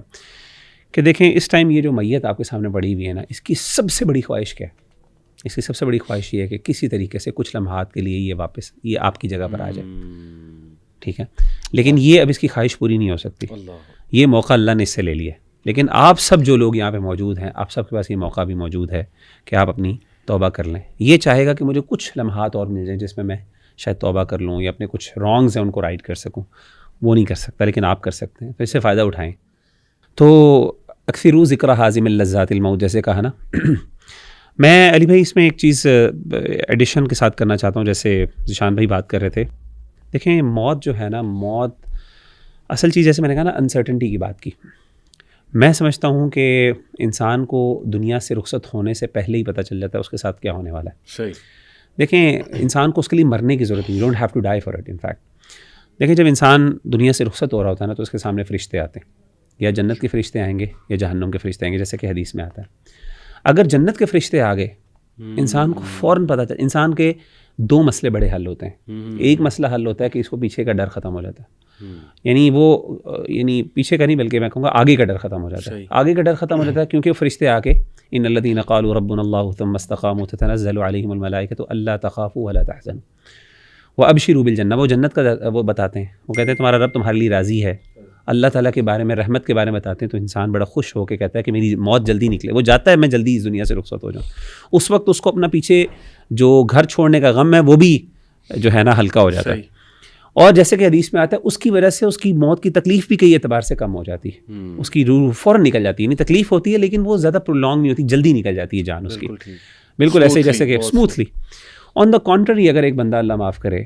کہ دیکھیں اس ٹائم یہ جو میت آپ کے سامنے پڑی ہوئی ہے نا, اس کی سب سے بڑی خواہش کیا ہے؟ اس کی سب سے بڑی خواہش یہ ہے کہ کسی طریقے سے کچھ لمحات کے لیے یہ واپس یہ آپ کی جگہ پر آ جائے, ٹھیک ہے. لیکن یہ اب اس کی خواہش پوری نہیں ہو سکتی, یہ موقع اللہ نے اس سے لے لیا. لیکن آپ سب جو لوگ یہاں پہ موجود ہیں, آپ سب کے پاس یہ موقع بھی موجود ہے کہ آپ اپنی توبہ کر لیں. یہ چاہے گا کہ مجھے کچھ لمحات اور مل جائیں جس میں شاید توبہ کر لوں, یا اپنے کچھ رانگز ہیں ان کو رائٹ کر سکوں, وہ نہیں کر سکتا, لیکن آپ کر سکتے ہیں, تو اس سے فائدہ اٹھائیں. تو اکثروا ذکر حازم اللذات الموت جیسے کہا نا. میں علی بھائی اس میں ایک چیز ایڈیشن کے ساتھ کرنا چاہتا ہوں, جیسے ذیشان بھائی بات کر رہے تھے. دیکھیں موت جو ہے نا, موت اصل چیز جیسے میں نے کہا نا انسرٹنٹی کی بات کی, میں سمجھتا ہوں کہ انسان کو دنیا سے رخصت ہونے سے پہلے ہی پتہ چل جاتا ہے اس کے ساتھ کیا ہونے والا ہے. صحیح. دیکھیں انسان کو اس کے لیے مرنے کی ضرورت نہیں, you don't have to die for it. In fact دیکھیں جب انسان دنیا سے رخصت ہو رہا ہوتا ہے نا, تو اس کے سامنے فرشتے آتے ہیں, یا جنت کے فرشتے آئیں گے یا جہنم کے فرشتے آئیں گے, جیسے کہ حدیث میں آتا ہے. اگر جنت کے فرشتے آ گئے, انسان کو فوراً پتہ چل, انسان کے دو مسئلے بڑے حل ہوتے ہیں. ایک مسئلہ حل ہوتا ہے کہ اس کو پیچھے کا ڈر ختم ہو جاتا ہے, یعنی وہ یعنی پیچھے کا نہیں بلکہ میں کہوں گا آگے کا ڈر ختم ہو جاتا ہے. آگے کا ڈر ختم ہو جاتا ہے کیونکہ فرشتے آ کے ان الذین قالوا ربنا اللہ ثم استقاموا تتنزل علیہم الملائکۃ الا تخافوا ولا تحزنوا وابشروا بالجنہ. وہ جنت کا وہ بتاتے ہیں, وہ کہتے ہیں تمہارا رب تمہارے لیے راضی ہے. اللہ تعالیٰ کے بارے میں, رحمت کے بارے میں بتاتے ہیں, تو انسان بڑا خوش ہو کے کہتا ہے کہ میری موت جلدی نکلے. وہ جاتا ہے میں جلدی اس دنیا سے رخصت ہو جاؤں. اس وقت اس کو اپنا پیچھے جو گھر چھوڑنے کا غم ہے وہ بھی جو ہے نا ہلکا ہو جاتا ہے. اور جیسے کہ حدیث میں آتا ہے اس کی وجہ سے اس کی موت کی تکلیف بھی کئی اعتبار سے کم ہو جاتی ہے. اس کی روح فوراً نکل جاتی ہے, یعنی تکلیف ہوتی ہے لیکن وہ زیادہ پرولونگ نہیں ہوتی, جلدی نکل جاتی ہے جان اس کی, بالکل ایسے جیسے کہ اسموتھلی. آن دا کانٹری اگر ایک بندہ اللہ معاف کرے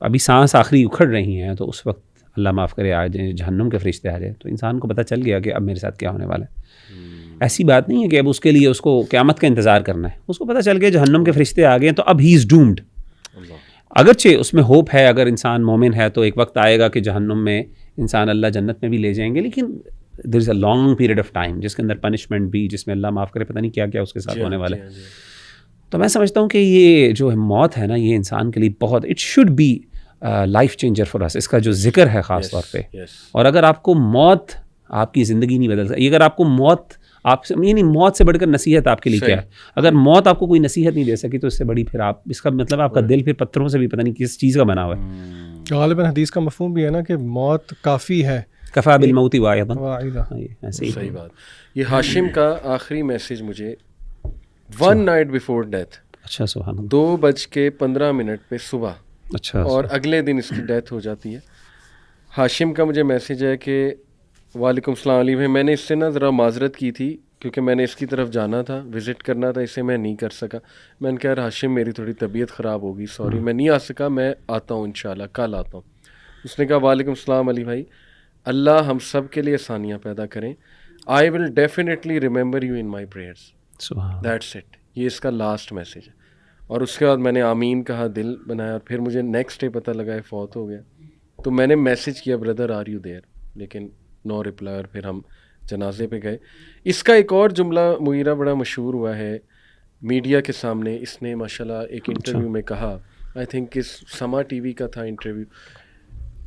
ابھی سانس آخری اکھڑ رہی ہیں, تو اس وقت اللہ معاف کرے آ جائیں جہنم کے فرشتے آ جائیں, تو انسان کو پتہ چل گیا کہ اب میرے ساتھ کیا ہونے والا ہے. ایسی بات نہیں ہے کہ اب اس کے لیے اس کو قیامت کا انتظار کرنا ہے. اس کو پتہ چل گیا جہنم کے فرشتے آ گئے ہیں, تو اب ہی از ڈومڈ. اگرچہ اس میں ہوپ ہے, اگر انسان مومن ہے تو ایک وقت آئے گا کہ جہنم میں انسان اللہ جنت میں بھی لے جائیں گے, لیکن there is a long period of time جس کے اندر پنشمنٹ بھی، جس میں اللہ معاف کرے پتہ نہیں کیا کیا اس کے ساتھ ہونے والا ہے. تو میں سمجھتا ہوں کہ یہ جو موت ہے نا، یہ انسان کے لیے بہت it should be life changer for us. اس کا جو ذکر ہے خاص طور پہ. اور اگر آپ کو موت آپ کی زندگی نہیں بدل سکتی، اگر آپ کو موت آپ سے یعنی موت سے بڑھ کر نصیحت آپ کے لیے کیا ہے؟ اگر موت آپ کو کوئی نصیحت نہیں دے سکی تو اس سے بڑی پھر آپ اس کا مطلب آپ کا دل پھر پتھروں سے بھی پتہ نہیں کس چیز کا بنا ہوا ہے. غالباً حدیث کا مفہوم بھی ہے نا کہ موت کافی ہے، کفا بالموت واعظا. صحیح بات. یہ ہاشم کا آخری میسج مجھے 1 night before death. اچھا سبحان اللہ. 2:15 پہ صبح. اچھا. اور اگلے دن اس کی ڈیتھ ہو جاتی ہے. ہاشم کا مجھے میسج ہے کہ وعلیکم السلام علی بھائی، میں نے اس سے نا ذرا معذرت کی تھی کیونکہ میں نے اس کی طرف جانا تھا، وزٹ کرنا تھا، اسے میں نہیں کر سکا. میں نے کہا یار ہاشم میری تھوڑی طبیعت خراب ہوگی، سوری میں نہیں آ سکا، میں آتا ہوں انشاءاللہ کل آتا ہوں. اس نے کہا وعلیکم السلام علی بھائی، اللہ ہم سب کے لیے آسانیاں پیدا کریں. I will definitely remember you in my prayers. That's it. یہ اس کا لاسٹ میسج ہے. اور اس کے بعد میں نے آمین کہا، دل بنایا، اور پھر مجھے نیکسٹ ڈے پتہ لگا ہے فوت ہو گیا. تو میں نے میسج کیا بردر آر یو دیئر، لیکن نو رپلائی. اور پھر ہم جنازے پہ گئے. اس کا ایک اور جملہ مغیرہ بڑا مشہور ہوا ہے میڈیا کے سامنے. اس نے ماشاءاللہ ایک انٹرویو میں کہا، آئی تھنک اس سما ٹی وی کا تھا انٹرویو.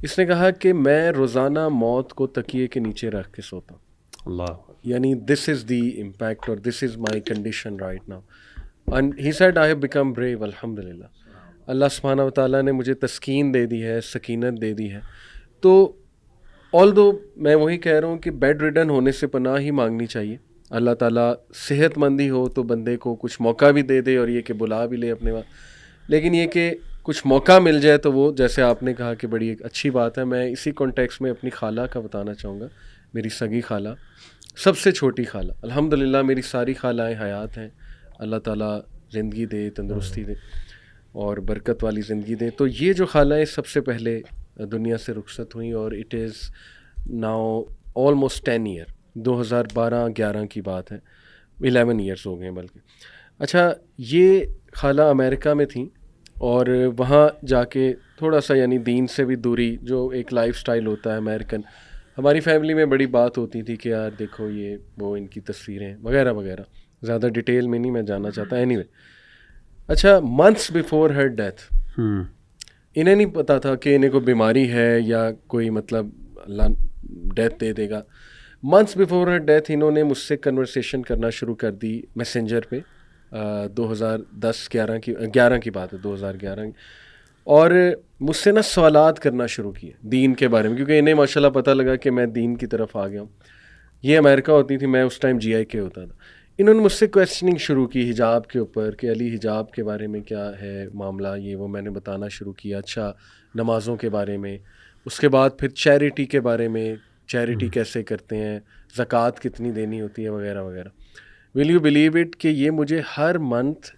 اس نے کہا کہ میں روزانہ موت کو تکیے کے نیچے رکھ کے سوتا ہوں. اللہ. یعنی دس از دی امپیکٹ اور this is my condition right now. And he said I have become brave. الحمدللہ اللہ سبحانہ و تعالیٰ نے مجھے تسکین دے دی ہے، سکینت دے دی ہے. تو آلدو میں وہی کہہ رہا ہوں کہ بیڈ ریڈن ہونے سے پناہ ہی مانگنی چاہیے. اللہ تعالیٰ صحت مندی ہو تو بندے کو کچھ موقع بھی دے دے اور یہ کہ بلا بھی لے اپنے وہاں. لیکن یہ کہ کچھ موقع مل جائے تو وہ جیسے آپ نے کہا کہ بڑی ایک اچھی بات ہے. میں اسی کانٹیکس میں اپنی خالہ کا بتانا چاہوں گا. میری سگی خالہ، سب سے چھوٹی خالہ. الحمدللہ میری ساری خالائیں حیات ہیں. اللہ تعالیٰ زندگی دے، تندرستی دے اور برکت والی زندگی دے. تو یہ جو خالائیں سب سے پہلے دنیا سے رخصت ہوئیں اور it is now almost 10 year. 2012-11 کی بات ہے، 11 ایئرس ہو گئے ہیں بلکہ. اچھا، یہ خالہ امریکہ میں تھیں اور وہاں جا کے تھوڑا سا یعنی دین سے بھی دوری، جو ایک لائف سٹائل ہوتا ہے امریکن. ہماری فیملی میں بڑی بات ہوتی تھی کہ یار دیکھو یہ وہ ان کی تصویریں وغیرہ وغیرہ. زیادہ ڈیٹیل میں نہیں میں جاننا چاہتا. اینی وے، اچھا منتھس بیفور ہر ڈیتھ انہیں نہیں پتا تھا کہ انہیں کوئی بیماری ہے یا کوئی مطلب اللہ ڈیتھ دے دے گا. منتھس بیفور ہر ڈیتھ انہوں نے مجھ سے کنورسیشن کرنا شروع کر دی میسنجر پہ. 2010-11 کی بات ہے، 2011 کی. اور مجھ سے نا سوالات کرنا شروع کیے دین کے بارے میں، کیونکہ انہیں ماشاءاللہ پتہ لگا کہ میں دین کی طرف آ گیا ہوں. یہ امریکہ ہوتی تھی، میں اس ٹائم GIK ہوتا تھا. انہوں نے مجھ سے کویسچننگ شروع کی حجاب کے اوپر کہ علی حجاب کے بارے میں کیا ہے معاملہ، یہ وہ میں نے بتانا شروع کیا. اچھا نمازوں کے بارے میں. اس کے بعد پھر چیریٹی کے بارے میں، چیریٹی کیسے کرتے ہیں، زکوٰۃ کتنی دینی ہوتی ہے وغیرہ وغیرہ. ول یو بلیو اٹ کہ یہ مجھے ہر منتھ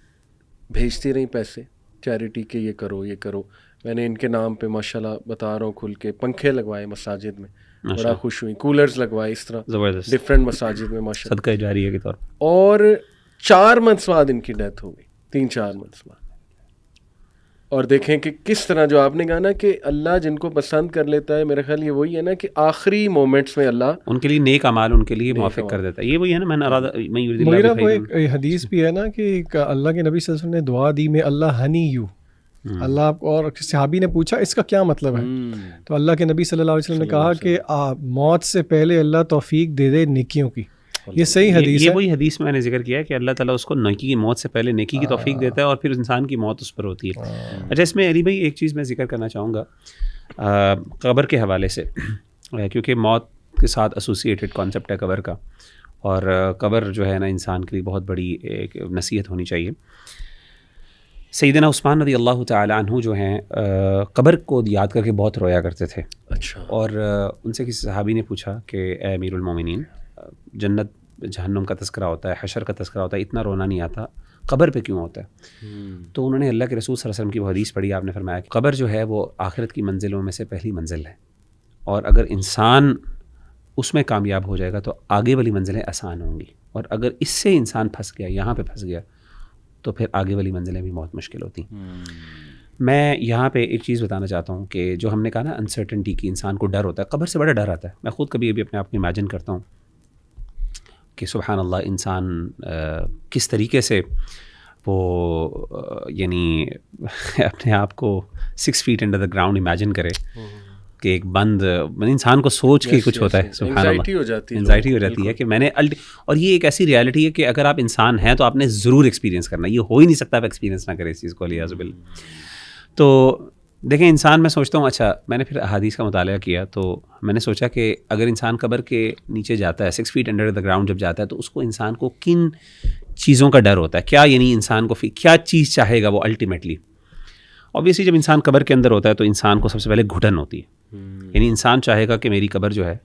بھیجتی رہیں پیسے چیریٹی کے، یہ کرو یہ کرو. میں نے ان کے نام پہ ماشاءاللہ بتا رہا ہوں کھل کے پنکھے لگوائے مساجد میں، بڑا خوش ہوئی. کولرز لگوائے اس طرح ڈفرینٹ مساجد میں ماشاءاللہ، صدقہ جاریہ کے طور پر. اور 4 منتھس بعد ان کی ڈیتھ ہو گئی، 3-4 منتھس بعد. اور دیکھیں کہ کس طرح جو آپ نے کہا نا کہ اللہ جن کو پسند کر لیتا ہے، میرا خیال یہ وہی ہے نا کہ آخری مومنٹس میں اللہ ان کے لیے نیک اعمال ان کے لیے موافق کر دیتا ہے. یہ وہی ہے نا، میرا وہ ایک حدیث بھی ہے نا کہ اللہ کے نبی صلی اللہ علیہ وسلم نے دعا دی میں اللہ ہنی یو، اللہ آپ کو. اور صحابی نے پوچھا اس کا کیا مطلب ہے، تو اللہ کے نبی صلی اللہ علیہ وسلم نے کہا کہ موت سے پہلے اللہ توفیق دے دے نیکیوں کی. یہ صحیح حدیث ہے. یہ وہی حدیث میں نے ذکر کیا ہے کہ اللہ تعالیٰ اس کو نیکی کی موت سے پہلے نیکی کی توفیق دیتا ہے اور پھر انسان کی موت اس پر ہوتی ہے. اچھا، اس میں علی بھائی ایک چیز میں ذکر کرنا چاہوں گا قبر کے حوالے سے، کیونکہ موت کے ساتھ ایسوسیٹڈ کانسیپٹ ہے قبر کا، اور قبر جو ہے نا انسان کے لیے بہت بڑی ایک نصیحت ہونی چاہیے. سیدنا عثمان رضی اللہ تعالیٰ عنہ جو ہیں قبر کو یاد کر کے بہت رویا کرتے تھے. اچھا. اور ان سے کسی صحابی نے پوچھا کہ اے امیر المومنین، جنت جہنم کا تذکرہ ہوتا ہے، حشر کا تذکرہ ہوتا ہے، اتنا رونا نہیں آتا، قبر پہ کیوں ہوتا ہے؟ تو انہوں نے اللہ کے رسول صلی اللہ علیہ وسلم کی وہ حدیث پڑھی. آپ نے فرمایا کہ قبر جو ہے وہ آخرت کی منزلوں میں سے پہلی منزل ہے، اور اگر انسان اس میں کامیاب ہو جائے گا تو آگے والی منزلیں آسان ہوں گی، اور اگر اس سے انسان پھنس گیا، یہاں پہ پھنس گیا، تو پھر آگے والی منزلیں بھی بہت مشکل ہوتی ہیں. میں یہاں پہ ایک چیز بتانا چاہتا ہوں کہ جو ہم نے کہا نا انسرٹنٹی کی انسان کو ڈر ہوتا ہے، قبر سے بڑا ڈر آتا ہے. میں خود کبھی اپنے آپ کو امیجن کرتا ہوں کہ سبحان اللہ انسان کس طریقے سے وہ یعنی اپنے آپ کو 6 feet under the ground imagine کرے کہ ایک بند انسان کو سوچ کے کچھ ہوتا ہے. سبحان اللہ انزائٹی ہو جاتی ہے کہ میں نے اور یہ ایک ایسی ریالٹی ہے کہ اگر آپ انسان ہیں تو آپ نے ضرور ایکسپیرینس کرنا ہے. یہ ہو ہی نہیں سکتا آپ ایکسپیرینس نہ کریں اس چیز کو. الیاذ باللہ. تو دیکھیں انسان، میں سوچتا ہوں اچھا میں نے پھر احادیث کا مطالعہ کیا تو میں نے سوچا کہ اگر انسان قبر کے نیچے جاتا ہے 6 feet انڈر دا گراؤنڈ جب جاتا ہے تو اس کو انسان کو کن چیزوں کا ڈر ہوتا ہے، کیا یعنی انسان کو کیا چیز چاہے گا وہ الٹیمیٹلی. اوبیسلی جب انسان قبر کے اندر ہوتا ہے تو انسان کو سب سے پہلے گھٹن ہوتی ہے. یعنی انسان چاہے گا کہ میری قبر جو ہے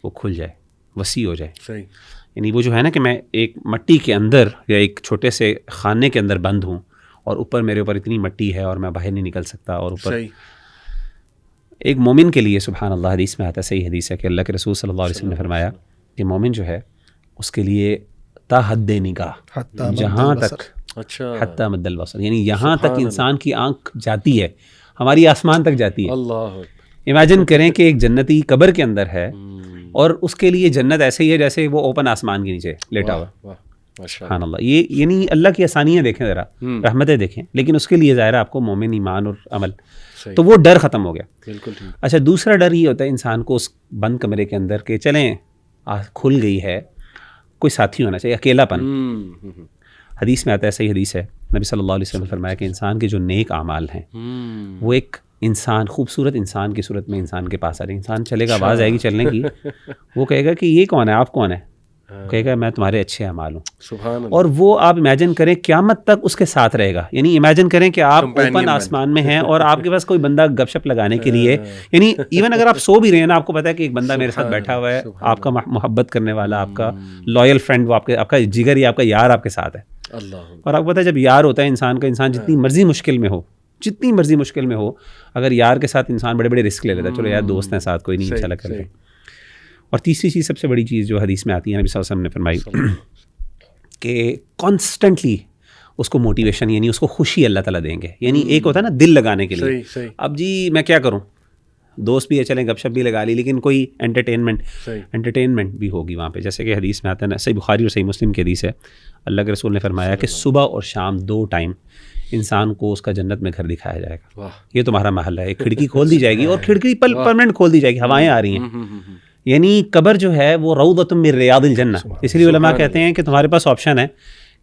وہ کھل جائے، وسیع ہو جائے. صحیح. یعنی وہ جو ہے نا کہ میں ایک مٹی کے اندر یا ایک چھوٹے سے خانے کے اندر بند ہوں اور اوپر میرے اوپر اتنی مٹی ہے اور میں باہر نہیں نکل سکتا. اور اوپر صحیح. ایک مومن کے لیے سبحان اللہ حدیث میں آتا ہے، صحیح حدیث ہے کہ اللہ کے رسول صلی اللہ علیہ وسلم نے فرمایا کہ مومن جو ہے اس کے لیے تا حد نگاہ، جہاں تک اچھا حتی مد البصر، یعنی یہاں تک انسان کی آنکھ جاتی ہے، ہماری آسمان تک جاتی ہے. اللہ امیجن کریں کہ ایک جنتی قبر کے اندر ہے اور اس کے لیے جنت ایسے ہی ہے جیسے وہ اوپن آسمان کے نیچے لیٹا ہوا. سبحان اللہ. یہ یعنی اللہ کی آسانیاں دیکھیں ذرا، رحمتیں دیکھیں. لیکن اس کے لیے ظاہر ہے آپ کو مومن ایمان اور عمل، تو وہ ڈر ختم ہو گیا. بالکل ٹھیک. اچھا دوسرا ڈر یہ ہوتا ہے انسان کو اس بند کمرے کے اندر کہ چلیں کھل گئی ہے، کوئی ساتھی ہونا چاہیے، اکیلا پن. حدیث میں آتا ہے، صحیح حدیث ہے، نبی صلی اللہ علیہ وسلم نے فرمایا کہ انسان کے جو نیک اعمال ہیں وہ ایک انسان، خوبصورت انسان کی صورت میں انسان کے پاس آ رہے. انسان چلے گا، آواز آئے گی چلنے کی، وہ کہے گا کہ یہ کون ہے، آپ کون ہے؟ کہے گا میں تمہارے اچھے اعمال ہوں. سبحان اللہ. اور وہ آپ امیجن کریں قیامت تک اس کے ساتھ رہے گا. یعنی امیجن کریں کہ آپ اوپن آسمان میں ہیں اور آپ کے پاس کوئی بندہ گپ شپ لگانے کے لیے، یعنی ایون اگر آپ سو بھی رہے ہیں نا، آپ کو پتا ہے کہ ایک بندہ میرے ساتھ بیٹھا ہوا ہے، آپ کا محبت کرنے والا، آپ کا لائل فرینڈ، وہ آپ کا جگر یا آپ کا یار آپ کے ساتھ ہے. اور آپ کو پتا ہے جب یار ہوتا ہے انسان کا، انسان جتنی مرضی مشکل میں ہو، جتنی مرضی مشکل میں ہو، اگر یار کے ساتھ انسان بڑے بڑے رسک لے لیتا ہے، چلو یار دوست ہیں ساتھ، کوئی نہیں چلا کرتے. اور تیسری چیز سب سے بڑی چیز جو حدیث میں آتی ہے، نبی صلی اللہ علیہ وسلم نے فرمائی کہ کانسٹنٹلی اس کو موٹیویشن، یعنی اس کو خوشی اللہ تعالیٰ دیں گے. یعنی ایک ہوتا ہے نا دل لگانے کے لیے، اب جی میں کیا کروں، دوست بھی ہے، چلیں گپ شپ بھی لگا لی، لیکن کوئی انٹرٹینمنٹ بھی ہوگی وہاں پہ. جیسے کہ حدیث میں آتا ہے نا، صحیح بخاری اور صحیح مسلم کی حدیث ہے، اللہ کے رسول نے فرمایا کہ صبح اور شام 2 ٹائم انسان کو اس کا جنت میں گھر دکھایا جائے گا. یہ تمہارا محل ہے. ایک کھڑکی کھول دی جائے گی، اور کھڑکی پرماننٹ کھول دی جائے گی، ہوائیں آ رہی ہیں. یعنی قبر جو ہے وہ روضۃ من ریاض الجنہ. اس لیے علماء کہتے ہیں کہ تمہارے پاس آپشن ہے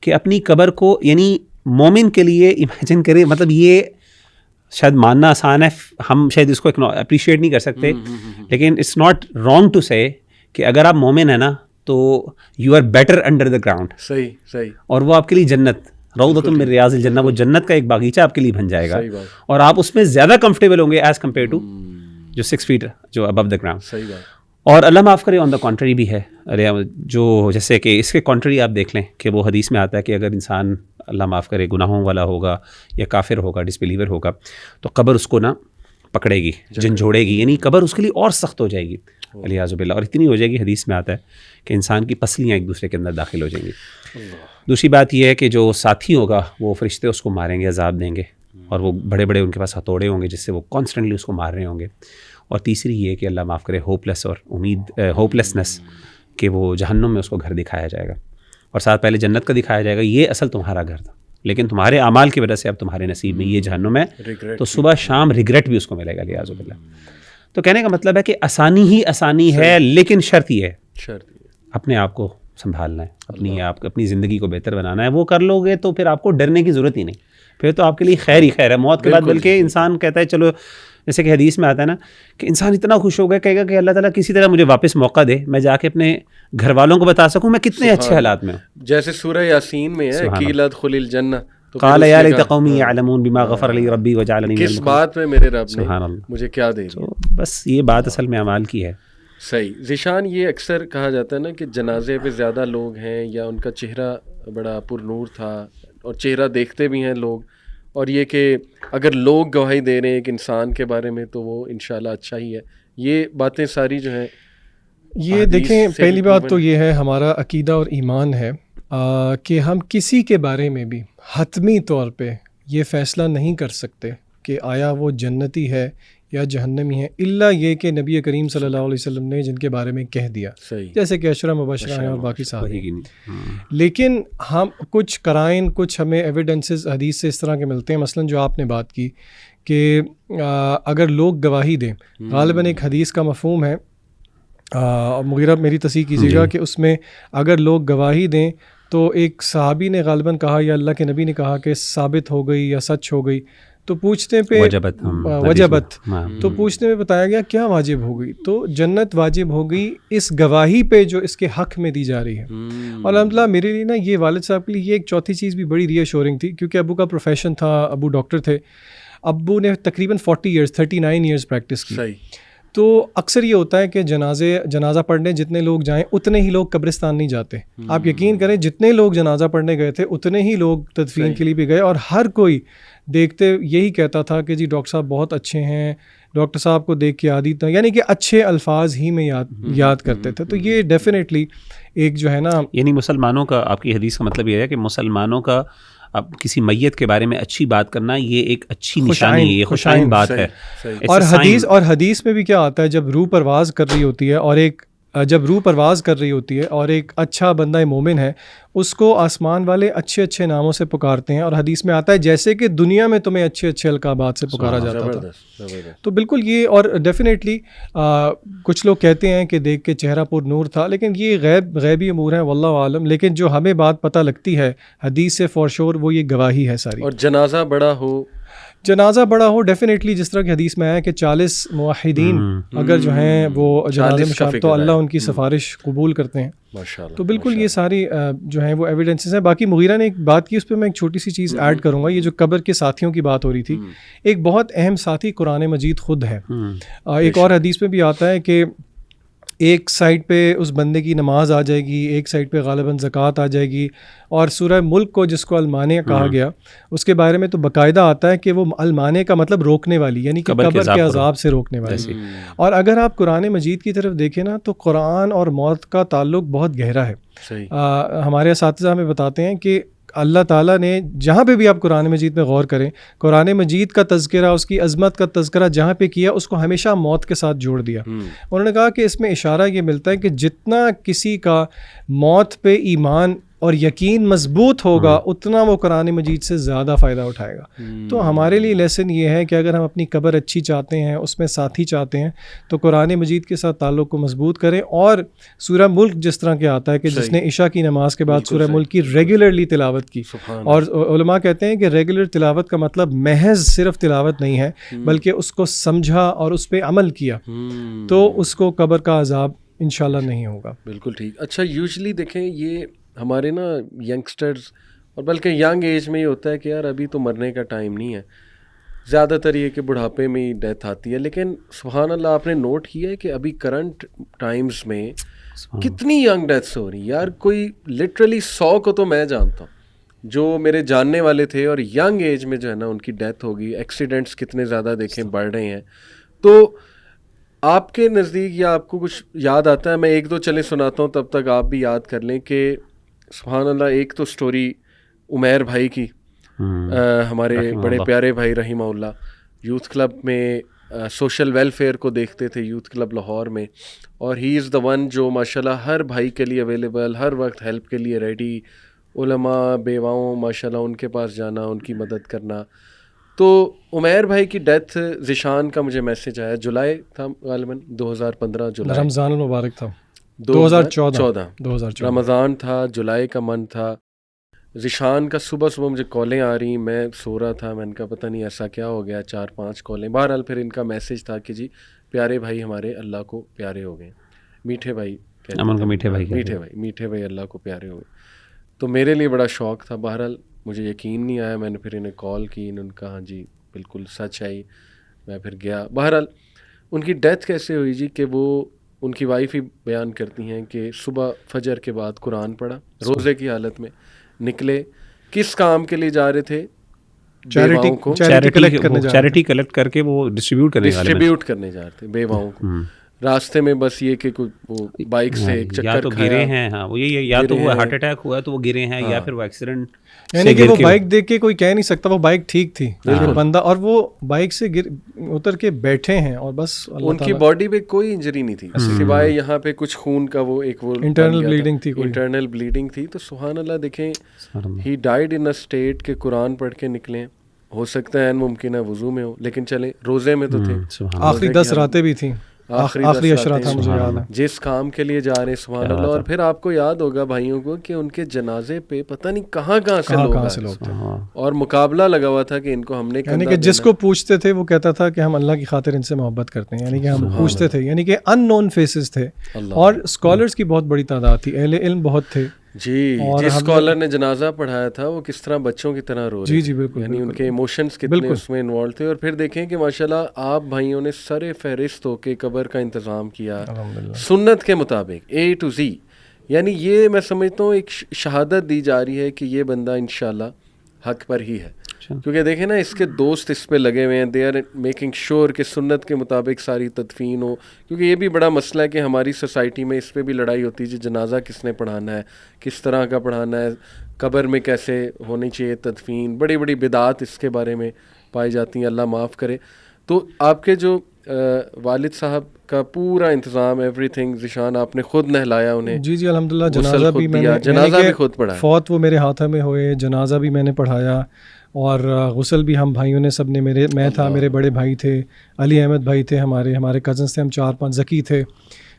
کہ اپنی قبر کو، یعنی مومن کے لیے امیجن کریں، مطلب یہ شاید ماننا آسان ہے، ہم شاید اس کو اپریشیٹ نہیں کر سکتے، لیکن اٹس ناٹ رانگ ٹو سے کہ اگر آپ مومن ہیں نا تو you are better under the ground. صحیح. اور وہ آپ کے لیے جنت، روضۃ من ریاض الجنہ، وہ جنت کا ایک باغیچہ آپ کے لیے بن جائے گا، اور آپ اس میں زیادہ کمفرٹیبل ہوں گے ایز کمپیئر ٹو جو 6 feet جو ابو دا گراؤنڈ. صحیح بات. اور اللہ معاف کرے آن دا کانٹری بھی ہے، جو جیسے کہ اس کے کانٹری آپ دیکھ لیں کہ وہ حدیث میں آتا ہے کہ اگر انسان اللہ معاف کرے گناہوں والا ہوگا یا کافر ہوگا، ڈسبیلیور ہوگا، تو قبر اس کو نا پکڑے گی، جھنجھوڑے گی، یعنی قبر اس کے لیے اور سخت ہو جائے گی الیاذ باللہ. اور اتنی ہو جائے گی، حدیث میں آتا ہے کہ انسان کی پسلیاں ایک دوسرے کے اندر داخل ہو جائیں گی. دوسری بات یہ ہے کہ جو ساتھی ہوگا وہ فرشتے اس کو ماریں گے، عذاب دیں گے، اور وہ بڑے بڑے ان کے پاس ہتھوڑے ہوں گے جس سے وہ کانسٹنٹلی اس کو مار رہے ہوں گے. اور تیسری یہ کہ اللہ معاف کرے ہوپلیسنس، کہ وہ جہنم میں اس کو گھر دکھایا جائے گا، اور ساتھ پہلے جنت کا دکھایا جائے گا. یہ اصل تمہارا گھر تھا، لیکن تمہارے اعمال کی وجہ سے اب تمہارے نصیب میں یہ جہنم ہے، تو صبح شام ریگریٹ بھی اس کو ملے گا الیاذ باللہ. تو کہنے کا مطلب ہے کہ آسانی ہی آسانی ہے، لیکن شرط یہ ہے اپنے آپ کو سنبھالنا ہے، اپنی زندگی کو بہتر بنانا ہے. وہ کر لو گے تو پھر آپ کو ڈرنے کی ضرورت ہی نہیں، پھر تو آپ کے لیے خیر ہی خیر ہے موت کے بعد. بلکہ انسان کہتا ہے چلو، جیسے کہ حدیث میں آتا ہے نا کہ انسان اتنا خوش ہو گیا، کہے گا کہ اللہ تعالیٰ کسی طرح مجھے واپس موقع دے، میں جا کے اپنے گھر والوں کو بتا سکوں میں کتنے اچھے حالات میں ہوں. جیسے سورہ یاسین میں ہے قیل ادخل الجنہ، قال یا لیت قومی یعلمون بما غفر لی ربی وجعلنی من کس بات میں میرے رب نے مجھے کیا دے دیا. بس یہ بات اصل میں اعمال کی ہے. صحیح. ذیشان، یہ اکثر کہا جاتا ہے نا کہ جنازے پہ زیادہ لوگ ہیں یا ان کا چہرہ بڑا پر نور تھا، اور چہرہ دیکھتے بھی ہیں لوگ، اور یہ کہ اگر لوگ گواہی دے رہے ہیں ایک انسان کے بارے میں تو وہ انشاءاللہ اچھا ہی ہے. یہ باتیں ساری جو ہیں، یہ دیکھیں پہلی بات تو یہ ہے ہمارا عقیدہ اور ایمان ہے کہ ہم کسی کے بارے میں بھی حتمی طور پہ یہ فیصلہ نہیں کر سکتے کہ آیا وہ جنتی ہے یا جہنمی ہے، الا یہ کہ نبی کریم صلی اللہ علیہ وسلم نے جن کے بارے میں کہہ دیا، جیسے کہ عشرہ مبشرہ ہیں اور باقی صحابہ. لیکن ہم کچھ قرائن، کچھ ہمیں ایویڈنسز حدیث سے اس طرح کے ملتے ہیں، مثلا جو آپ نے بات کی کہ اگر لوگ گواہی دیں، غالباً ایک حدیث کا مفہوم ہے، مغیرہ میری تصحیح کیجیے گا، کہ اس میں اگر لوگ گواہی دیں تو ایک صحابی نے غالباً کہا یا اللہ کے نبی نے کہا کہ ثابت ہو گئی یا سچ ہو گئی، تو پوچھنے پہ وجبت، تو پوچھنے میں بتایا گیا کیا واجب ہو گئی، تو جنت واجب ہو گئی اس گواہی پہ جو اس کے حق میں دی جا رہی ہے. اور الحمدللہ میرے لیے نا یہ والد صاحب کے لیے یہ ایک چوتھی چیز بھی بڑی ری ایشورنگ تھی، کیونکہ ابو کا پروفیشن تھا، ابو ڈاکٹر تھے، ابو نے تقریباً 39 ایئرز پریکٹس کی. تو اکثر یہ ہوتا ہے کہ جنازہ پڑھنے جتنے لوگ جائیں اتنے ہی لوگ قبرستان نہیں جاتے. آپ یقین کریں جتنے لوگ جنازہ پڑھنے گئے تھے اتنے ہی لوگ تدفین کے لیے بھی گئے، اور ہر کوئی دیکھتے یہی کہتا تھا کہ جی ڈاکٹر صاحب بہت اچھے ہیں، ڈاکٹر صاحب کو دیکھ کے عادی تھا، یعنی کہ اچھے الفاظ ہی میں یاد کرتے تھے. تو یہ ڈیفینیٹلی ایک جو ہے نا، یعنی مسلمانوں کا، آپ کی حدیث کا مطلب یہ ہے کہ مسلمانوں کا اب کسی میت کے بارے میں اچھی بات کرنا یہ ایک اچھی نشانی ہے، یہ خوشائن بات ہے. اور حدیث میں بھی کیا آتا ہے، جب روح پرواز کر رہی ہوتی ہے اور ایک اچھا بندہ مومن ہے، اس کو آسمان والے اچھے اچھے ناموں سے پکارتے ہیں، اور حدیث میں آتا ہے جیسے کہ دنیا میں تمہیں اچھے اچھے القابات سے پکارا جاتا تھا. تو بالکل یہ، اور ڈیفینیٹلی کچھ لوگ کہتے ہیں کہ دیکھ کے چہرہ پر نور تھا، لیکن یہ غیبی امور ہیں واللہ عالم. لیکن جو ہمیں بات پتہ لگتی ہے حدیث سے فور شور، وہ یہ گواہی ہے ساری. اور جنازہ بڑا ہو ڈیفینیٹلی، جس طرح کی حدیث میں آیا کہ 40 موحدین اگر جو ہیں وہ جنازے میں شامل، تو اللہ ان کی سفارش قبول کرتے ہیں. تو بالکل یہ ساری جو ہیں وہ ایویڈنسز ہیں. باقی مغیرہ نے ایک بات کی، اس پہ میں ایک چھوٹی سی چیز ایڈ کروں گا. یہ جو قبر کے ساتھیوں کی بات ہو رہی تھی، ایک بہت اہم ساتھی قرآن مجید خود ہے. ایک اور حدیث میں بھی آتا ہے کہ ایک سائڈ پہ اس بندے کی نماز آ جائے گی، ایک سائڈ پہ غالباً زکوٰۃ آ جائے گی، اور سورہ ملک کو جس کو المانے کہا گیا اس کے بارے میں تو باقاعدہ آتا ہے کہ وہ المانے کا مطلب روکنے والی، یعنی کہ قبر کے عذاب سے روکنے والی. اور اگر آپ قرآن مجید کی طرف دیکھیں نا، تو قرآن اور موت کا تعلق بہت گہرا ہے. ہمارے اساتذہ ہمیں بتاتے ہیں کہ اللہ تعالیٰ نے جہاں پہ بھی آپ قرآن مجید میں غور کریں، قرآن مجید کا تذکرہ، اس کی عظمت کا تذکرہ جہاں پہ کیا، اس کو ہمیشہ موت کے ساتھ جوڑ دیا. انہوں نے کہا کہ اس میں اشارہ یہ ملتا ہے کہ جتنا کسی کا موت پہ ایمان اور یقین مضبوط ہوگا اتنا وہ قرآن مجید سے زیادہ فائدہ اٹھائے گا. تو ہمارے لیے لیسن یہ ہے کہ اگر ہم اپنی قبر اچھی چاہتے ہیں، اس میں ساتھی چاہتے ہیں، تو قرآن مجید کے ساتھ تعلق کو مضبوط کریں. اور سورہ ملک جس طرح کے آتا ہے کہ جس نے عشاء کی نماز کے بعد سورہ ملک کی ریگولرلی تلاوت کی، اور علماء کہتے ہیں کہ ریگولر تلاوت کا مطلب محض صرف تلاوت نہیں ہے، بلکہ اس کو سمجھا اور اس پہ عمل کیا، تو اس کو قبر کا عذاب انشاءاللہ نہیں ہوگا. بالکل ٹھیک. اچھا، یوزلی دیکھیں یہ ہمارے نا ینگسٹرز، اور بلکہ ینگ ایج میں یہ ہوتا ہے کہ یار ابھی تو مرنے کا ٹائم نہیں ہے، زیادہ تر یہ کہ بڑھاپے میں ہی ڈیتھ آتی ہے. لیکن سبحان اللہ، آپ نے نوٹ کیا ہے کہ ابھی کرنٹ ٹائمز میں کتنی ینگ ڈیتھس ہو رہی ہیں یار. کوئی لٹرلی 100 کو تو میں جانتا ہوں جو میرے جاننے والے تھے، اور ینگ ایج میں جو ہے نا ان کی ڈیتھ ہوگی. ایکسیڈنٹس کتنے زیادہ دیکھیں بڑھ رہے ہیں. تو آپ کے نزدیک یا آپ کو کچھ یاد آتا ہے؟ میں ایک دو چلے سناتا ہوں، تب تک آپ بھی یاد کر لیں کہ سبحان اللہ. ایک تو سٹوری عمیر بھائی کی، ہمارے بڑے پیارے بھائی رحمہ اللہ، یوتھ کلب میں سوشل ویلفیئر کو دیکھتے تھے، یوتھ کلب لاہور میں، اور ہی از دا ون جو ماشاء اللہ ہر بھائی کے لیے اویلیبل، ہر وقت ہیلپ کے لیے ریڈی. علماء بیواؤں ماشاء اللہ ان کے پاس جانا، ان کی مدد کرنا. تو عمیر بھائی کی ڈیتھ، ذیشان کا مجھے میسیج آیا، جولائی تھا غالباً 2015، جولائی، رمضان المبارک تھا، 2014 رمضان تھا، جولائی کا منتھ تھا. ذیشان کا صبح مجھے کالیں آ رہی، میں سو رہا تھا، میں نے کہا پتہ نہیں ایسا کیا ہو گیا، 4-5 کالیں. بہرحال پھر ان کا میسیج تھا کہ جی پیارے بھائی ہمارے اللہ کو پیارے ہو گئے. میٹھے بھائی، میٹھے بھائی اللہ کو پیارے ہو گئے. تو میرے لیے بڑا شوق تھا. بہرحال مجھے یقین نہیں آیا، میں نے پھر انہیں کال کی، انہوں نے کہا ہاں جی بالکل سچ ہے. میں پھر گیا. بہرحال ان کی ڈیتھ کیسے ہوئی جی، کہ وہ ان کی وائف ہی بیان کرتی ہیں کہ صبح فجر کے بعد قرآن پڑھا، روزے کی حالت میں نکلے. کس کام کے لیے جا رہے تھے؟ چیریٹی کلیکٹ کر کے وہ ڈسٹریبیوٹ کرنے جا رہے تھے بیواؤں کو. راستے میں بس یہ کہ وہ بائک سے ایک یا چکر تو کھایا, گرے ہیں, ہاں وہ یہی ہے, یا تو وہ ہارٹ اٹیک ہوا تو وہ گرے ہیں, یا پھر وہ ایکسیڈنٹ, یعنی کہ وہ بائک دیکھ کے کوئی کہہ نہیں سکتا وہ بائک ٹھیک تھی بندہ, اور وہ بائک سے اتر کے بیٹھے ہیں اور بس ان کی باڈی پہ کوئی انجری نہیں تھی سوائے یہاں پہ کچھ خون کا وہ ایک وہ انٹرنل بلیڈنگ تھی, انٹرنل بلیڈنگ تھی. تو سبحان اللہ دیکھیں, ہی ڈائیڈ ان اے اسٹیٹ کہ قرآن پڑھ کے نکلیں, ہو سکتا ہے ممکن ہے وضو میں ہو, لیکن چلے روزے میں تو تھے, آخری 10 راتیں بھی تھیں, آخری عشرہ تھا مجھے یاد ہے, جس کام کے لیے جا رہے ہیں سبحان اللہ. اور پھر آپ کو یاد ہوگا بھائیوں کو کہ ان کے جنازے پہ پتہ نہیں کہاں سے لوگ تھے, اور مقابلہ لگا ہوا تھا کہ ان کو ہم نے, یعنی کہ جس کو پوچھتے تھے وہ کہتا تھا کہ ہم اللہ کی خاطر ان سے محبت کرتے ہیں, یعنی کہ ہم پوچھتے تھے, یعنی کہ ان نون فیسز تھے, اور اسکالرس کی بہت بڑی تعداد تھی, اہل علم بہت تھے. جی, جس اسکالر نے جنازہ پڑھایا تھا وہ کس طرح بچوں کی طرح رو رہے, جی بالکل, یعنی ان کے ایموشنز کتنے اس میں انوالو تھے. اور پھر دیکھیں کہ ماشاءاللہ آپ بھائیوں نے سر فہرست ہو کے قبر کا انتظام کیا سنت کے مطابق A to Z. یعنی یہ میں سمجھتا ہوں ایک شہادت دی جا رہی ہے کہ یہ بندہ انشاءاللہ حق پر ہی ہے, کیونکہ دیکھیں نا اس کے دوست اس پہ لگے ہوئے ہیں, دے آر میکنگ شیور کہ سنت کے مطابق ساری تدفین ہو. کیونکہ یہ بھی بڑا مسئلہ ہے کہ ہماری سوسائٹی میں اس پہ بھی لڑائی ہوتی ہے, جنازہ کس نے پڑھانا ہے, کس طرح کا پڑھانا ہے, قبر میں کیسے ہونی چاہیے تدفین, بڑی بڑی بدعات اس کے بارے میں پائی جاتی ہیں, اللہ معاف کرے. تو آپ کے جو والد صاحب کا پورا انتظام, ایوری تھنگ, ذیشان آپ نے خود نہلایا انہیں؟ جی الحمدللہ, جنازہ بھی میں نے, جنازہ بھی خود پڑھایا, فوت وہ میرے ہاتھوں میں ہوئے, جنازہ بھی میں نے پڑھایا, اور غسل بھی ہم بھائیوں نے سب نے, میں تھا, میرے بڑے بھائی تھے, علی احمد بھائی تھے, ہمارے کزنس تھے, ہم 4-5, ذکی تھے.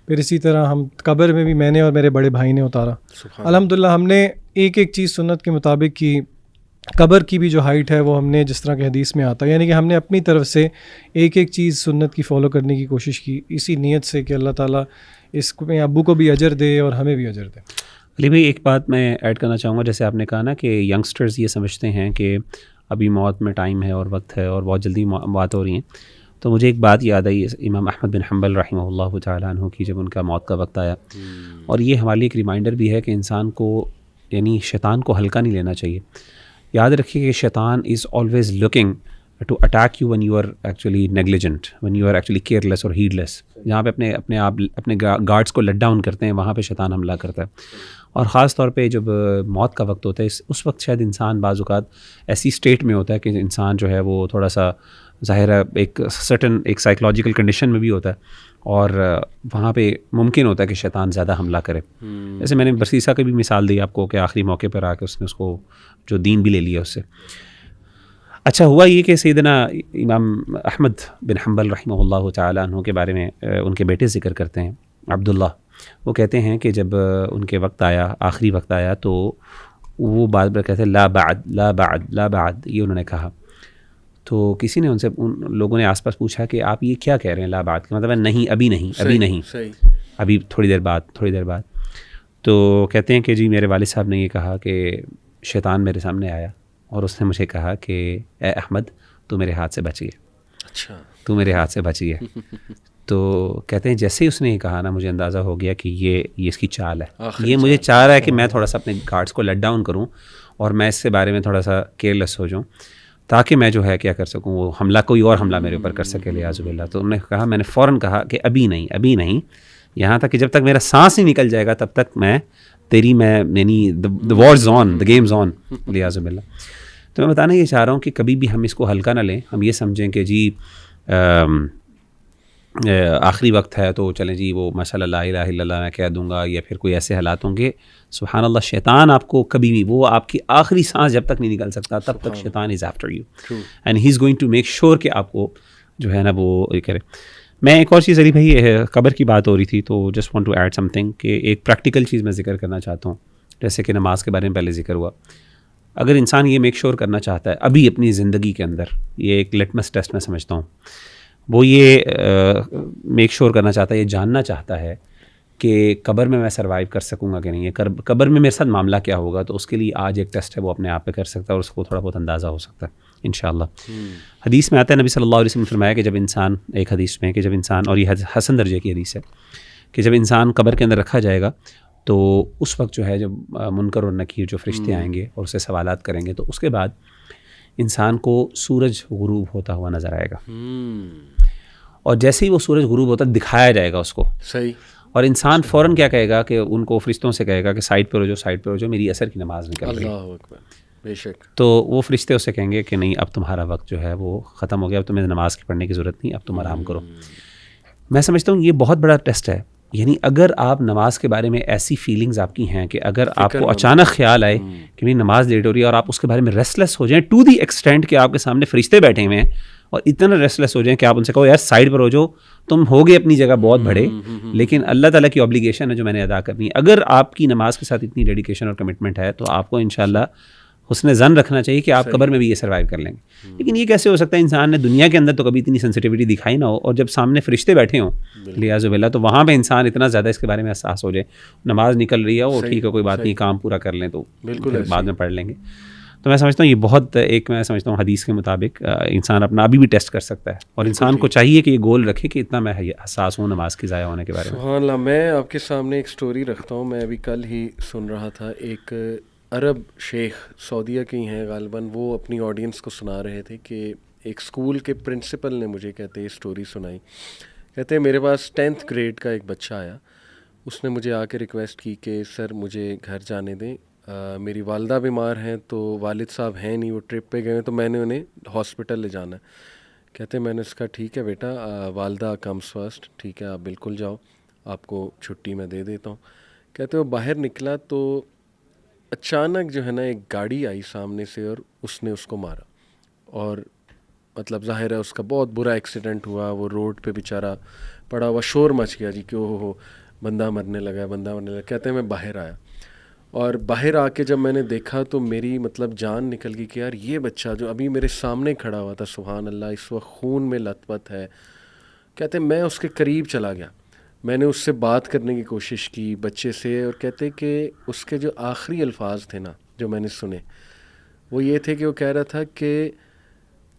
پھر اسی طرح ہم قبر میں بھی میں نے اور میرے بڑے بھائی نے اتارا. الحمدللہ ہم نے ایک چیز سنت کے مطابق کی. قبر کی بھی جو ہائٹ ہے وہ ہم نے جس طرح کہ حدیث میں آتا ہے, یعنی کہ ہم نے اپنی طرف سے ایک چیز سنت کی فالو کرنے کی کوشش کی, اسی نیت سے کہ اللہ تعالیٰ اس میں ابو کو بھی اجر دے اور ہمیں بھی اجر دے. علی بھائی ایک بات میں ایڈ کرنا چاہوں گا, جیسے آپ نے کہا نا کہ ینگسٹرز یہ سمجھتے ہیں کہ ابھی موت میں ٹائم ہے اور وقت ہے اور بہت جلدی بات ہو رہی ہیں, تو مجھے ایک بات یاد آئی امام احمد بن حنبل رحمہ اللہ تعالیٰ عنہ کی, جب ان کا موت کا وقت آیا, اور یہ ہمارے لیے ایک ریمائنڈر بھی ہے کہ انسان کو, یعنی شیطان کو ہلکا نہیں لینا چاہیے. یاد رکھیے کہ شیطان is always looking to attack you when you are actually negligent, when you are actually careless or heedless. جہاں پہ اپنے گارڈس کو لیٹ ڈاؤن کرتے ہیں وہاں پہ شیطان حملہ کرتا ہے. اور خاص طور پہ جب موت کا وقت ہوتا ہے, اس وقت شاید انسان بعض اوقات ایسی اسٹیٹ میں ہوتا ہے کہ انسان جو ہے وہ تھوڑا سا ظاہر ہے ایک سرٹن ایک سائیکلوجیکل کنڈیشن میں بھی ہوتا ہے, اور وہاں پہ ممکن ہوتا ہے کہ شیطان زیادہ حملہ کرے. جیسے میں نے برسیسہ کی بھی مثال دی آپ کو کہ آخری موقع پر آ کے اس نے اس کو جو دین بھی لے لیا اس سے. اچھا ہوا یہ کہ سیدنا امام احمد بن حنبل رحمہ اللہ تعالیٰ عنہ کے بارے میں ان کے بیٹے ذکر کرتے ہیں عبداللہ. وہ کہتے ہیں کہ جب ان کے وقت آیا, آخری وقت آیا, تو وہ بار بار کہتے ہیں لا بعد لا بعد لا بعد, یہ انہوں نے کہا. تو کسی نے ان سے, ان لوگوں نے آس پاس پوچھا کہ آپ یہ کیا کہہ رہے ہیں لا بعد کا مطلب ہے نہیں, ابھی نہیں, ابھی نہیں, ابھی تھوڑی دیر بعد, تھوڑی دیر بعد. تو کہتے ہیں کہ جی میرے والد صاحب نے یہ کہا کہ شیطان میرے سامنے آیا اور اس نے مجھے کہا کہ اے احمد تو میرے ہاتھ سے بچ گیا. اچھا, تو میرے ہاتھ سے بچ گیا. تو کہتے ہیں جیسے ہی اس نے یہ کہا نا, مجھے اندازہ ہو گیا کہ یہ اس کی چال ہے, یہ مجھے چاہ رہا ہے کہ میں تھوڑا سا اپنے گارڈس کو لیٹ ڈاؤن کروں اور میں اس سے بارے میں تھوڑا سا کیئرلیس ہو جاؤں, تاکہ میں جو ہے کیا کر سکوں, وہ حملہ کوئی اور حملہ میرے اوپر کر سکے لیاذ باللہ. تو انہوں نے کہا, میں نے فوراً کہا کہ ابھی نہیں, ابھی نہیں, یہاں تک کہ جب تک میرا سانس نہیں نکل جائے گا تب تک میں یعنی دا وارز آن, دا گیمز آن لیاذ باللہ. تو میں بتانا یہ چاہ رہا ہوں کہ کبھی بھی ہم اس کو ہلکا نہ لیں, ہم یہ سمجھیں کہ جی آخری وقت ہے تو چلیں جی وہ ماشاء اللہ لا الہ الا اللہ میں کہہ دوں گا, یا پھر کوئی ایسے حالات ہوں گے. سبحان اللہ, شیطان آپ کو کبھی بھی, وہ آپ کی آخری سانس جب تک نہیں نکل سکتا تب تک شیطان is after you, and he is going to make sure کہ آپ کو جو ہے نا وہ یہ کرے. میں ایک اور چیز علی بھائی, قبر کی بات ہو رہی تھی تو just want to add something, کہ ایک پریکٹیکل چیز میں ذکر کرنا چاہتا ہوں. جیسے کہ نماز کے بارے میں پہلے ذکر ہوا, اگر انسان یہ میک شیور کرنا چاہتا ہے ابھی اپنی زندگی کے اندر, یہ ایک لٹمس ٹیسٹ میں سمجھتا ہوں, وہ یہ میک شیور کرنا چاہتا ہے, یہ جاننا چاہتا ہے کہ قبر میں سروائیو کر سکوں گا کہ نہیں, قبر میں میرے ساتھ معاملہ کیا ہوگا. تو اس کے لیے آج ایک ٹیسٹ ہے, وہ اپنے آپ پہ کر سکتا ہے اور اس کو تھوڑا بہت اندازہ ہو سکتا ہے انشاءاللہ. حدیث میں آتا ہے, نبی صلی اللہ علیہ وسلم نے فرمایا کہ جب انسان, ایک حدیث میں کہ جب انسان, اور یہ حسن درجے کی حدیث ہے, کہ جب انسان قبر کے اندر رکھا جائے گا تو اس وقت جو ہے جب منکر اور نکیر جو فرشتے آئیں گے اور اسے سوالات کریں گے, تو اس کے بعد انسان کو سورج غروب ہوتا ہوا نظر آئے گا. اور جیسے ہی وہ سورج غروب ہوتا ہے دکھایا جائے گا اس کو. صحیح. اور انسان فوراً کیا کہے گا کہ ان کو فرشتوں سے کہے گا کہ سائڈ پہ ہو جاؤ, سائڈ پہ ہو جاؤ, میری عصر کی نماز نکل رہی ہے. اللہ اکبر. بے شک. تو وہ فرشتے اسے کہیں گے کہ نہیں اب تمہارا وقت جو ہے وہ ختم ہو گیا, اب تمہیں نماز کی پڑھنے کی ضرورت نہیں, اب تم آرام کرو. میں سمجھتا ہوں یہ بہت بڑا ٹیسٹ ہے. یعنی اگر آپ نماز کے بارے میں ایسی فیلنگز آپ کی ہیں کہ اگر آپ کو اچانک خیال آئے کہ میری نماز لیٹ ہو رہی ہے اور آپ اس کے بارے میں ریسٹلیس ہو جائیں ٹو دی ایکسٹینٹ کہ آپ کے سامنے فرشتے بیٹھے ہوئے ہیں اور اتنا ریسٹلیس ہو جائیں کہ آپ ان سے کہو یار سائڈ پر ہو جاؤ, تم ہوگے اپنی جگہ بہت بڑے, لیکن اللہ تعالیٰ کی اوبلیگیشن ہے جو میں نے ادا کرنی ہے. اگر آپ کی نماز کے ساتھ اتنی ڈیڈیکیشن اور کمٹمنٹ ہے تو آپ کو انشاءاللہ حسن ظن رکھنا چاہیے کہ آپ قبر میں بھی یہ سروائیو کر لیں گے. لیکن یہ کیسے ہو سکتا ہے, انسان نے دنیا کے اندر تو کبھی اتنی سینسٹیوٹی دکھائی نہ ہو, اور جب سامنے فرشتے بیٹھے ہوں لیاذ باللہ تو وہاں پہ انسان اتنا زیادہ اس کے بارے میں احساس ہو جائے. نماز نکل رہی ہے وہ ٹھیک ہے کوئی بات نہیں, کام پورا کر لیں تو پھر بعد میں پڑھ لیں گے. تو میں سمجھتا ہوں یہ بہت ایک میں سمجھتا ہوں حدیث کے مطابق انسان اپنا ابھی بھی ٹیسٹ کر سکتا ہے, اور انسان کو چاہیے کہ یہ گول رکھے کہ اتنا میں حساس ہوں نماز کی ضائع ہونے کے بارے میں. سبحان اللہ. میں آپ کے سامنے ایک سٹوری رکھتا ہوں. میں ابھی کل ہی سن رہا تھا, ایک عرب شیخ سعودیہ کے ہی ہیں غالباً, وہ اپنی آڈینس کو سنا رہے تھے کہ ایک اسکول کے پرنسپل نے مجھے کہتے یہ اسٹوری سنائی. کہتے میرے پاس 10th گریڈ کا ایک بچہ آیا, اس نے مجھے آ کے ریکویسٹ کی کہ سر مجھے گھر جانے دیں, میری والدہ بیمار ہیں تو والد صاحب ہیں نہیں, وہ ٹرپ پہ گئے ہیں تو میں نے انہیں ہاسپٹل لے جانا ہے. کہتے میں نے اس کا ٹھیک ہے بیٹا, والدہ کمس فرسٹ, ٹھیک ہے آپ بالکل جاؤ, آپ کو چھٹی میں دے دیتا ہوں. کہتے وہ باہر نکلا تو اچانک جو ہے نا ایک گاڑی آئی سامنے سے اور اس نے اس کو مارا, اور مطلب ظاہر ہے اس کا بہت برا ایکسیڈنٹ ہوا, وہ روڈ پہ بیچارہ پڑا ہوا, شور مچ گیا جی کہ ہو بندہ مرنے لگا, بندہ مرنے لگا. کہتے ہیں میں باہر آیا, اور باہر آ کے جب میں نے دیکھا تو میری مطلب جان نکل گئی کہ یار یہ بچہ جو ابھی میرے سامنے کھڑا ہوا تھا سبحان اللہ اس وقت خون میں لت پت ہے. کہتے میں اس کے قریب چلا گیا, میں نے اس سے بات کرنے کی کوشش کی بچے سے, اور کہتے کہ اس کے جو آخری الفاظ تھے نا جو میں نے سنے وہ یہ تھے کہ وہ کہہ رہا تھا کہ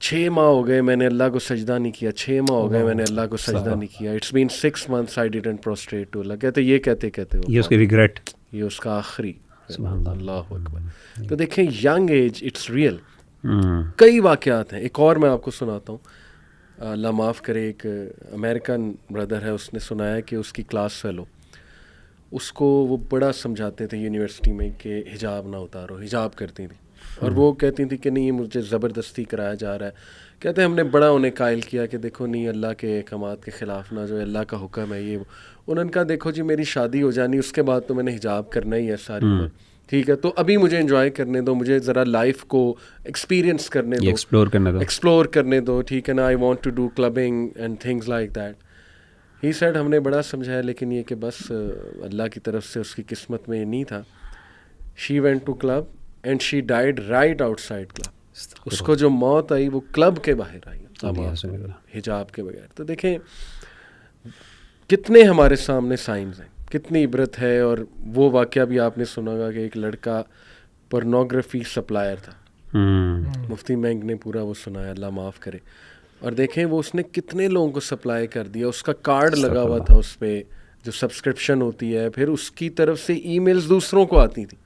6 ماہ ہو گئے میں نے اللہ کو سجدہ نہیں کیا, 6 ماہ ہو گئے میں نے اللہ کو سجدہ نہیں کیا, it's been 6 months I didn't prostrate to Allah. کہتے یہ کہتے یہ اس کی ریگریٹ, یہ اس کا آخری. اللہ اکبر. تو دیکھیں ینگ ایج اٹس ریئل. کئی واقعات ہیں. ایک اور میں آپ کو سناتا ہوں, اللہ معاف کرے, ایک امریکن بردر ہے, اس نے سنایا کہ اس کی کلاس فیلو, اس کو وہ بڑا سمجھاتے تھے یونیورسٹی میں کہ حجاب نہ اتارو, حجاب کرتی تھیں, اور وہ کہتی تھیں کہ نہیں مجھے زبردستی کرایا جا رہا ہے. کہتے ہیں ہم نے بڑا انہیں قائل کیا کہ دیکھو نہیں اللہ کے احکامات کے خلاف نہ, جو اللہ کا حکم ہے یہ. انہوں نے کہا دیکھو جی میری شادی ہو جانی, اس کے بعد تو میں نے حجاب کرنا ہی ہے ساری عمر, ٹھیک ہے, تو ابھی مجھے انجوائے کرنے دو, مجھے ذرا لائف کو ایکسپیرینس کرنے دو, ایکسپلور کرنے دو, ٹھیک ہے نا. I want to do clubbing and things like that. He said ہم نے بڑا سمجھایا لیکن یہ کہ بس اللہ کی طرف سے اس کی قسمت میں یہ نہیں تھا. She went to club and she died right outside club. اس کو جو موت آئی وہ کلب کے باہر آئی حجاب کے بغیر. تو دیکھیں کتنے ہمارے سامنے سائنز ہیں, کتنی عبرت ہے. اور وہ واقعہ بھی آپ نے سنا ہوگا کہ ایک لڑکا پورنوگرافی سپلائر تھا, مفتی مینگ نے پورا وہ سنایا, اللہ معاف کرے. اور دیکھیں وہ اس نے کتنے لوگوں کو سپلائی کر دیا, اس کا کارڈ لگا ہوا تھا اس پہ جو سبسکرپشن ہوتی ہے, پھر اس کی طرف سے ای میلز دوسروں کو آتی تھیں,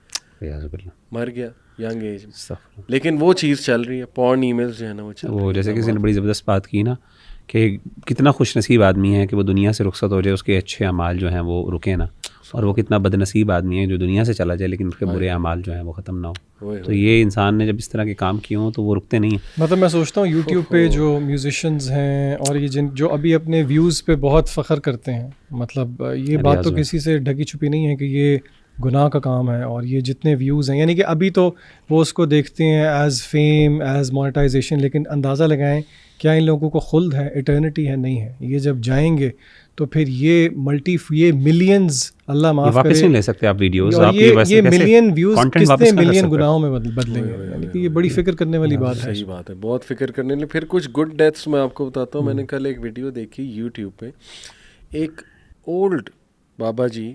مر گیا ینگ ایج میں. لیکن وہ چیز چل رہی ہے, پورن ای میلز جو ہے نا وہ چل رہی ہے. وہ جیسے کسی نے بڑی زبردست بات کی نا کہ کتنا خوش نصیب آدمی ہے کہ وہ دنیا سے رخصت ہو جائے, اس کے اچھے اعمال جو ہیں وہ رکے نا, اور وہ کتنا بد نصیب آدمی ہے جو دنیا سے چلا جائے لیکن اس کے برے اعمال جو ہیں وہ ختم نہ ہو. تو یہ انسان نے جب اس طرح کے کام کیے ہوں تو وہ رکتے نہیں ہیں. مطلب میں سوچتا ہوں یوٹیوب پہ جو میوزیشینز ہیں اور یہ جو ابھی اپنے ویوز پہ بہت فخر کرتے ہیں, مطلب یہ بات تو کسی سے ڈھکی چھپی نہیں ہے کہ یہ گناہ کا کام ہے, اور یہ جتنے ویوز ہیں یعنی کہ ابھی تو وہ اس کو دیکھتے ہیں ایز فیم, ایز مونیٹائزیشن, لیکن اندازہ لگائیں کیا ان لوگوں کو خلد ہے, ایٹرنٹی ہے, نہیں ہے. یہ جب جائیں گے تو پھر یہ یہ ملینز, اللہ معاف کرے, واپس نہیں لے سکتے آپ ویڈیوز, یہ ملین ویوز کتنے ملین گناہوں میں بدلیں گے. یعنی کہ یہ بڑی فکر کرنے والی بات ہے. صحیح بات ہے, بہت فکر کرنے والی. پھر کچھ گڈ ڈیتھس میں آپ کو بتاتا ہوں. میں نے کل ایک ویڈیو دیکھی یوٹیوب پہ, ایک اولڈ بابا جی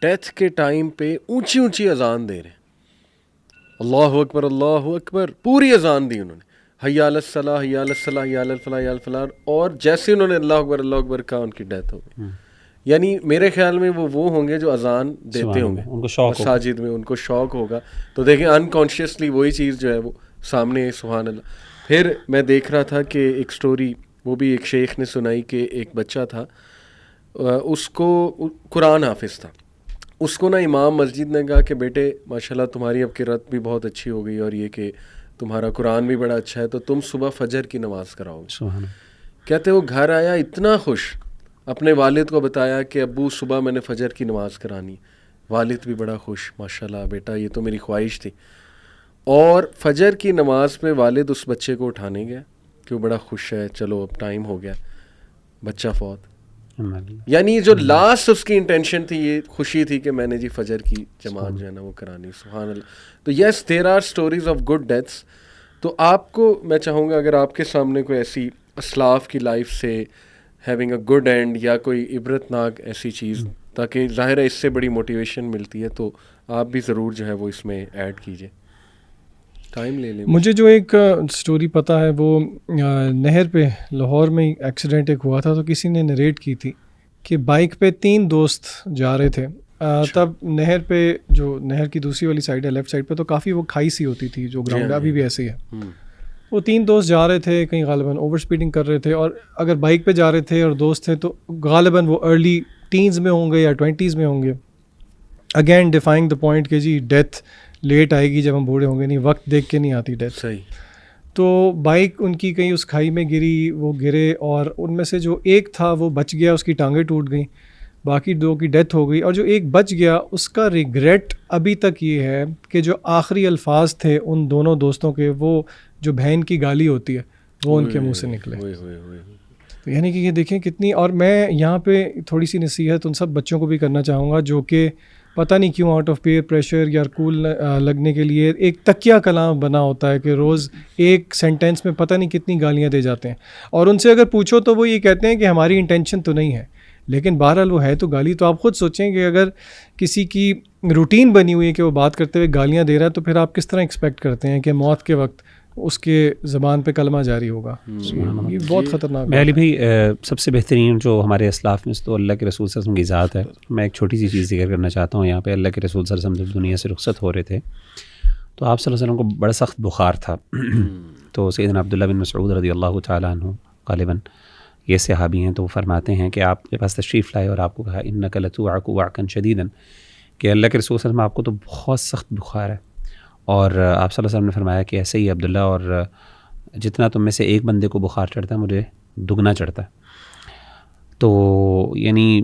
ڈیتھ کے ٹائم پہ اونچی اونچی اذان دے رہے ہیں, اللہ اکبر اللہ اکبر, پوری اذان دی انہوں نے, حی علی الصلاۃ حی علی الصلاۃ حی علی الفلاح حی علی الفلاح, اور جیسے انہوں نے اللہ اکبر کہا ان کی ڈیتھ ہو گئی. یعنی میرے خیال میں وہ ہوں گے جو اذان دیتے ہوں گے مساجد میں, ان کو شوق ہوگا. تو دیکھیں انکانشیسلی وہی چیز جو ہے وہ سامنے ہے, سبحان اللہ. پھر میں دیکھ رہا تھا کہ ایک سٹوری وہ بھی ایک شیخ نے سنائی کہ ایک بچہ تھا, اس کو قرآن حافظ تھا, اس کو نا امام مسجد نے کہا کہ بیٹے ماشاءاللہ تمہاری اب قرأت بھی بہت اچھی ہو گئی اور یہ کہ تمہارا قرآن بھی بڑا اچھا ہے, تو تم صبح فجر کی نماز کراؤ گے. کہتے وہ گھر آیا اتنا خوش, اپنے والد کو بتایا کہ ابو صبح میں نے فجر کی نماز کرانی. والد بھی بڑا خوش, ماشاءاللہ بیٹا یہ تو میری خواہش تھی. اور فجر کی نماز میں والد اس بچے کو اٹھانے گیا کہ وہ بڑا خوش ہے, چلو اب ٹائم ہو گیا, بچہ فوت. یعنی جو لاسٹ اس کی انٹینشن تھی یہ خوشی تھی کہ میں نے جی فجر کی جماعت جو ہے نا وہ کرانی. سبحان اللہ. تو yes there are stories of good deaths. تو آپ کو میں چاہوں گا اگر آپ کے سامنے کوئی ایسی اسلاف کی لائف سے ہیونگ اے گڈ اینڈ یا کوئی عبرت ناک ایسی چیز, تاکہ ظاہر ہے اس سے بڑی موٹیویشن ملتی ہے, تو آپ بھی ضرور جو ہے وہ اس میں ایڈ کیجیے. ٹائم لے لیں. مجھے جو ایک سٹوری پتہ ہے وہ نہر پہ لاہور میں ایکسیڈنٹ ایک ہوا تھا, تو کسی نے نریٹ کی تھی کہ بائک پہ 3 دوست جا رہے تھے. تب نہر پہ جو نہر کی دوسری والی سائڈ ہے لیفٹ سائڈ پہ, تو کافی وہ کھائی سی ہوتی تھی جو گراؤنڈ ابھی بھی ایسے ہی ہے. وہ 3 دوست جا رہے تھے, کہیں غالباً اوور اسپیڈنگ کر رہے تھے, اور اگر بائک پہ جا رہے تھے اور دوست تھے تو غالباً وہ ارلی ٹینز میں ہوں گے یا 20s میں ہوں گے. اگین ڈیفائنگ دا پوائنٹ کہ جی ڈیتھ لیٹ آئے گی جب ہم بوڑھے ہوں گے, نہیں وقت دیکھ کے نہیں آتی ڈیتھ. صحیح. تو بائک ان کی کہیں اس کھائی میں گری, وہ گرے, اور ان میں سے جو ایک تھا وہ بچ گیا, اس کی ٹانگیں ٹوٹ گئیں, باقی 2 کی ڈیتھ ہو گئی. اور جو ایک بچ گیا اس کا ریگریٹ ابھی تک یہ ہے کہ جو آخری الفاظ تھے ان دونوں دوستوں کے, وہ جو بہن کی گالی ہوتی ہے وہ ان کے منہ سے نکلے. تو یعنی کہ یہ دیکھیں کتنی. اور میں یہاں پہ تھوڑی سی نصیحت ان سب بچوں کو بھی کرنا چاہوں گا جو کہ پتہ نہیں کیوں آؤٹ آف پیئر پریشر یا کول لگنے کے لیے ایک تکیہ کلام بنا ہوتا ہے کہ روز ایک سینٹینس میں پتہ نہیں کتنی گالیاں دے جاتے ہیں, اور ان سے اگر پوچھو تو وہ یہ کہتے ہیں کہ ہماری انٹینشن تو نہیں ہے, لیکن بہرحال وہ ہے تو گالی. تو آپ خود سوچیں کہ اگر کسی کی روٹین بنی ہوئی ہے کہ وہ بات کرتے ہوئے گالیاں دے رہا ہے, تو پھر آپ کس طرح ایکسپیکٹ کرتے ہیں کہ موت کے وقت اس کے زبان پہ کلمہ جاری ہوگا. یہ بہت خطرناک ہے. علی بھائی, سب سے بہترین جو ہمارے اسلاف میں تو اللہ کے رسول صلی اللہ علیہ وسلم کی ذات ہے. میں ایک چھوٹی سی چیز ذکر کرنا چاہتا ہوں یہاں پہ. اللہ کے رسول صلی اللہ علیہ وسلم جب دنیا سے رخصت ہو رہے تھے تو آپ صلی اللہ علیہ وسلم کو بڑا سخت بخار تھا. تو سیدنا عبداللہ بن مسعود رضی اللہ تعالیٰ عنہ غالباً یہ صحابی ہیں, تو وہ فرماتے ہیں کہ آپ کے پاس تشریف لائے اور آپ کو کہا انک لتوعک وعکا شدیدا, کہ اللہ کے رسول صلی اللہ علیہ وسلم آپ کو تو بہت سخت بخار ہے. اور آپ صلی اللہ علیہ وسلم نے فرمایا کہ ایسے ہی عبداللہ, اور جتنا تم میں سے ایک بندے کو بخار چڑھتا ہے مجھے دگنا چڑھتا ہے. تو یعنی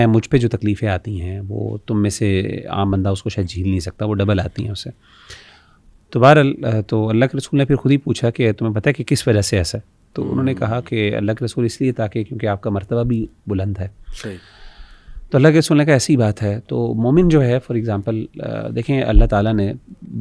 مجھ پہ جو تکلیفیں آتی ہیں وہ تم میں سے عام بندہ اس کو شاید جھیل نہیں سکتا, وہ ڈبل آتی ہیں اسے. تو بہرحال تو اللہ کے رسول نے پھر خود ہی پوچھا کہ تمہیں پتہ ہے کہ کس وجہ سے ایسا ہے؟ تو انہوں نے کہا کہ اللہ کے رسول اس لیے تاکہ کیونکہ آپ کا مرتبہ بھی بلند ہے. تو اللہ کے رسول نے کہا ایسی بات ہے. تو مومن جو ہے فار ایگزامپل دیکھیں اللہ تعالیٰ نے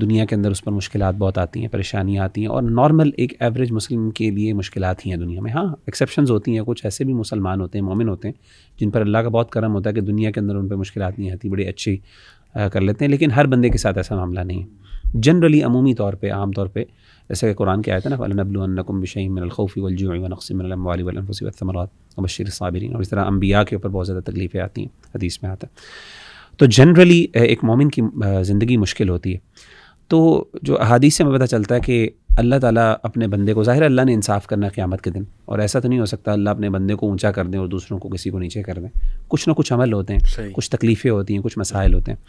دنیا کے اندر اس پر مشکلات بہت آتی ہیں, پریشانیاں آتی ہیں, اور نارمل ایک ایوریج مسلم کے لیے مشکلات ہی ہیں دنیا میں. ہاں ایکسیپشنز ہوتی ہیں, کچھ ایسے بھی مسلمان ہوتے ہیں, مومن ہوتے ہیں جن پر اللہ کا بہت کرم ہوتا ہے کہ دنیا کے اندر ان پہ مشکلات نہیں آتی, بڑی اچھی کر لیتے ہیں. لیکن ہر بندے کے ساتھ ایسا معاملہ نہیں ہے. جنرلی عمومی طور پہ عام طور پہ جیسے کہ قرآن کی آیت ہے نا, فَلَنَبْلُوَنَّكُمْ بِشَيْءٍ مِّنَ الْخَوْفِ وَالْجُوعِ وَنَقْصٍ مِّنَ الْأَمْوَالِ وَالْأَنفُسِ وَالثَّمَرَاتِ وَبَشِّرِ الصَّابِرِينَ. اور اس طرح انبیاء کے اوپر بہت زیادہ تکلیفیں آتی ہیں, حدیث میں آتا ہے. تو جنرلی ایک مومن کی زندگی مشکل ہوتی ہے. تو جو احادیث سے ہمیں پتہ چلتا ہے کہ اللہ تعالیٰ اپنے بندے کو, ظاہر اللہ نے انصاف کرنا قیامت کے دن, اور ایسا تو نہیں ہو سکتا اللہ اپنے بندے کو اونچا کر دیں اور دوسروں کو کسی کو نیچے کر دیں. کچھ نہ کچھ عمل ہوتے ہیں, کچھ تکلیفیں ہوتی ہیں, کچھ مسائل ہوتے ہیں.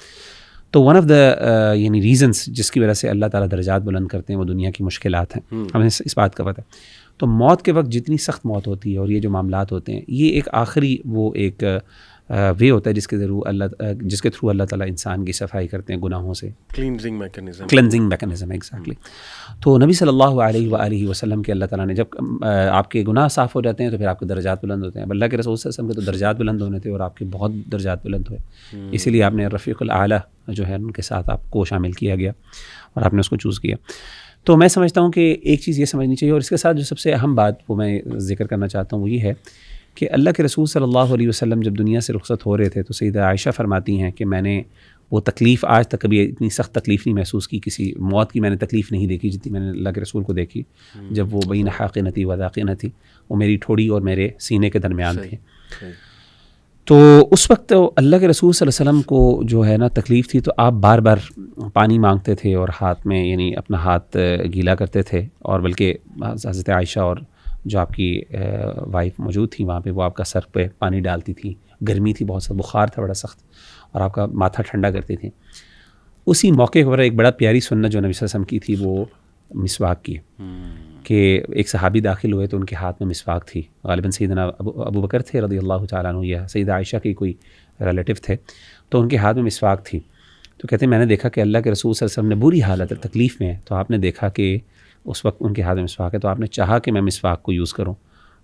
تو ون آف دا یعنی ریزنس جس کی وجہ سے اللہ تعالیٰ درجات بلند کرتے ہیں وہ دنیا کی مشکلات ہیں, ہمیں اس بات کا پتہ ہے. تو موت کے وقت جتنی سخت موت ہوتی ہے اور یہ جو معاملات ہوتے ہیں, یہ ایک آخری وہ ایک وے ہوتا ہے جس کے تھرو اللہ تعالیٰ انسان کی صفائی کرتے ہیں گناہوں سے. Cleansing mechanism exactly. تو نبی صلی اللہ علیہ وآلہ وسلم کے اللہ تعالیٰ نے جب آپ کے گناہ صاف ہو جاتے ہیں تو پھر آپ کے درجات بلند ہوتے ہیں. اللہ کے رسول صلی اللہ علیہ وسلم کے تو درجات بلند ہونے تھے اور آپ کے بہت درجات بلند ہوئے, اسی لیے آپ نے رفیق الاعلیٰ جو ہے ان کے ساتھ آپ کو شامل کیا گیا اور آپ نے اس کو چوز کیا. تو میں سمجھتا ہوں کہ ایک چیز یہ سمجھنی چاہیے, اور اس کے ساتھ جو سب سے اہم بات وہ میں ذکر کرنا چاہتا ہوں وہ یہ ہے کہ اللہ کے رسول صلی اللہ علیہ وسلم جب دنیا سے رخصت ہو رہے تھے تو سیدہ عائشہ فرماتی ہیں کہ میں نے وہ تکلیف آج تک کبھی اتنی سخت تکلیف نہیں محسوس کی, کسی موت کی میں نے تکلیف نہیں دیکھی جتنی میں نے اللہ کے رسول کو دیکھی جب وہ بین حاقنتی و ذاقنتی, وہ میری ٹھوڑی اور میرے سینے کے درمیان تھے. تو اس وقت اللہ کے رسول صلی اللہ علیہ وسلم کو جو ہے نا تکلیف تھی, تو آپ بار بار پانی مانگتے تھے اور ہاتھ میں یعنی اپنا ہاتھ گیلا کرتے تھے, اور بلکہ حضرت عائشہ اور جو آپ کی وائف موجود تھی وہاں پہ، وہ آپ کا سر پہ پانی ڈالتی تھی، گرمی تھی بہت سخت، بخار تھا بڑا سخت، اور آپ کا ماتھا ٹھنڈا کرتی تھیں. اسی موقع پر ایک بڑا پیاری سنت جو نبی صلی اللہ علیہ وسلم کی تھی وہ مسواک کی، کہ ایک صحابی داخل ہوئے تو ان کے ہاتھ میں مسواک تھی. غالباً سیدنا ابو بکر تھے رضی اللہ تعالیٰ عنہ، یا سیدہ عائشہ کے کوئی ریلیٹیو تھے، تو ان کے ہاتھ میں مسواک تھی. تو کہتے ہیں میں نے دیکھا کہ اللہ کے رسول صلی اللہ علیہ وسلم نے بری حالت تکلیف میں ہے، تو آپ نے دیکھا کہ اس وقت ان کے ہاتھ میں مسواک ہے، تو آپ نے چاہا کہ میں مسواک کو یوز کروں.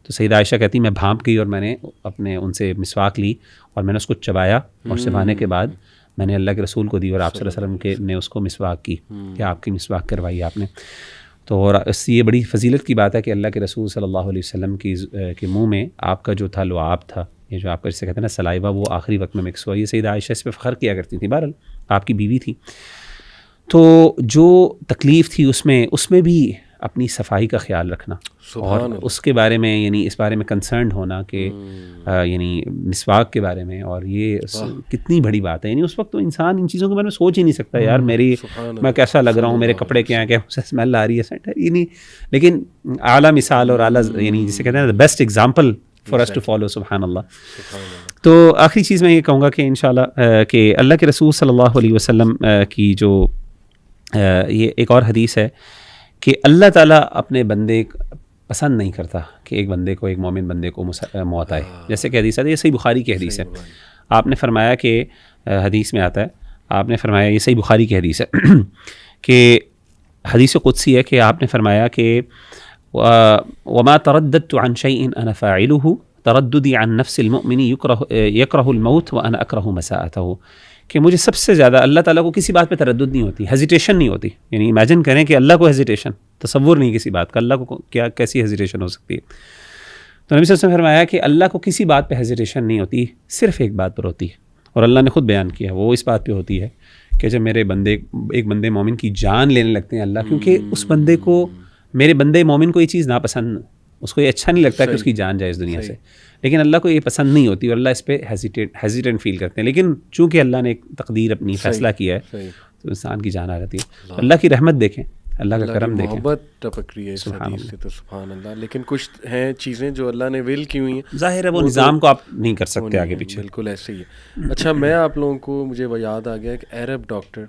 تو سیدہ عائشہ کہتی میں بھانپ گئی اور میں نے اپنے ان سے مسواک لی اور میں نے اس کو چبایا، اور چبانے کے بعد میں نے اللہ کے رسول کو دی، اور آپ صلی اللہ علیہ وسلم نے اس کو مسواک کی، کہ آپ کی مسواک کروائی آپ نے. تو اور اس سے یہ بڑی فضیلت کی بات ہے کہ اللہ کے رسول صلی اللہ علیہ وسلم کے منہ میں آپ کا جو تھا لعاب تھا، یہ جو آپ کا جسے کہتے ہیں نا سلائیوا، وہ آخری وقت میں مکس ہوا. یہ سیدہ عائشہ اس پہ فخر کیا کرتی تھی، بہرحال آپ کی بیوی تھی. تو جو تکلیف تھی اس میں بھی اپنی صفائی کا خیال رکھنا، اور اس کے بارے میں یعنی اس بارے میں کنسرنڈ ہونا کہ یعنی مسواک کے بارے میں. اور یہ کتنی بڑی بات ہے، یعنی اس وقت تو انسان ان چیزوں کے بارے میں سوچ ہی نہیں سکتا، یار میں کیسا لگ رہا ہوں، میرے کپڑے کیا ہیں، کہ مجھے اسمیل آ رہی ہے، یعنی لیکن اعلیٰ مثال اور اعلیٰ یعنی جسے کہتے ہیں نا best example for us to follow. سبحان اللہ. تو آخری چیز میں یہ کہوں گا کہ انشاءاللہ کہ اللہ کے رسول صلی اللہ علیہ وسلم کی جو یہ ایک اور حدیث ہے کہ اللہ تعالیٰ اپنے بندے پسند نہیں کرتا کہ ایک بندے کو، ایک مومن بندے کو موت آئے. جیسے کہ حدیث ہے، یہ صحیح بخاری کی حدیث ہے. آپ نے فرمایا کہ حدیث میں آتا ہے، آپ نے فرمایا، یہ صحیح بخاری کی حدیث ہے کہ حدیث قدسی ہے کہ آپ نے فرمایا کہ وما ترددت عن شيء انا فاعله ترددي عن نفس المؤمن يكره الموت وانا اكره مساءته، کہ مجھے سب سے زیادہ اللہ تعالیٰ کو کسی بات پہ تردد نہیں ہوتی، ہیزیٹیشن نہیں ہوتی. یعنی امیجن کریں کہ اللہ کو ہیزیٹیشن، تصور نہیں کسی بات کا، اللہ کو کیسی ہیزیٹیشن ہو سکتی ہے. تو نبی صلی اللہ علیہ وسلم نے فرمایا کہ اللہ کو کسی بات پہ ہیزیٹیشن نہیں ہوتی، صرف ایک بات پر ہوتی ہے، اور اللہ نے خود بیان کیا، وہ اس بات پہ ہوتی ہے کہ جب میرے بندے، ایک بندے مومن کی جان لینے لگتے ہیں اللہ، کیونکہ اس بندے کو، میرے بندے مومن کو یہ چیز ناپسند، اس کو یہ اچھا نہیں لگتا کہ اس کی جان جائے اس دنیا سے، لیکن اللہ کو یہ پسند نہیں ہوتی، اور اللہ اس پہ ہیزیٹنٹ فیل کرتے ہیں. لیکن چونکہ اللہ نے ایک تقدیر اپنی فیصلہ کیا ہے تو انسان کی جان آ جاتی ہے. اللہ کی رحمت دیکھیں، اللہ کا کرم دیکھیں، محبت ٹپک رہی ہے اس حدیث سے، تو سبحان اللہ. لیکن کچھ ہیں چیزیں جو اللہ نے ول کی ہوئی ہیں، ظاہر ہے وہ نظام کو آپ نہیں کر سکتے آگے پیچھے. بالکل ایسے ہی ہے. اچھا، میں آپ لوگوں کو، مجھے وہ یاد آ گیا، ایک عرب ڈاکٹر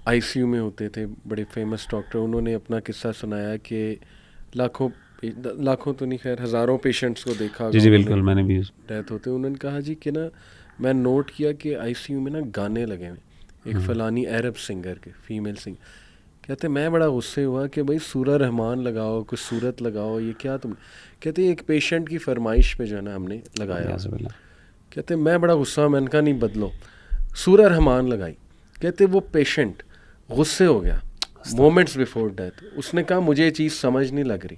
آئی سی یو میں ہوتے تھے، بڑے فیمس ڈاکٹر. انہوں نے اپنا قصہ سنایا کہ لاکھوں تو نہیں، خیر ہزاروں پیشنٹس کو دیکھا. جی بالکل، میں نے بھی ڈیتھ ہوتے. انہوں نے کہا جی کہ نا میں نوٹ کیا کہ آئی سی یو میں نا گانے لگے ہوئے، ایک فلانی عرب سنگر کے، فیمیل سنگر. کہتے میں بڑا غصے ہوا کہ بھائی سورہ رحمان لگاؤ، کچھ صورت لگاؤ، یہ کیا تم. کہتے ایک پیشنٹ کی فرمائش پہ جو ہے نا ہم نے لگایا. کہتے میں بڑا غصہ ہوا، میں نے کہا نہیں بدلو، سورہ رحمان لگائی. کہتے وہ پیشنٹ غصے ہو گیا مومنٹس بیفور ڈیتھ. اس نے کہا مجھے یہ چیز سمجھ نہیں لگ رہی،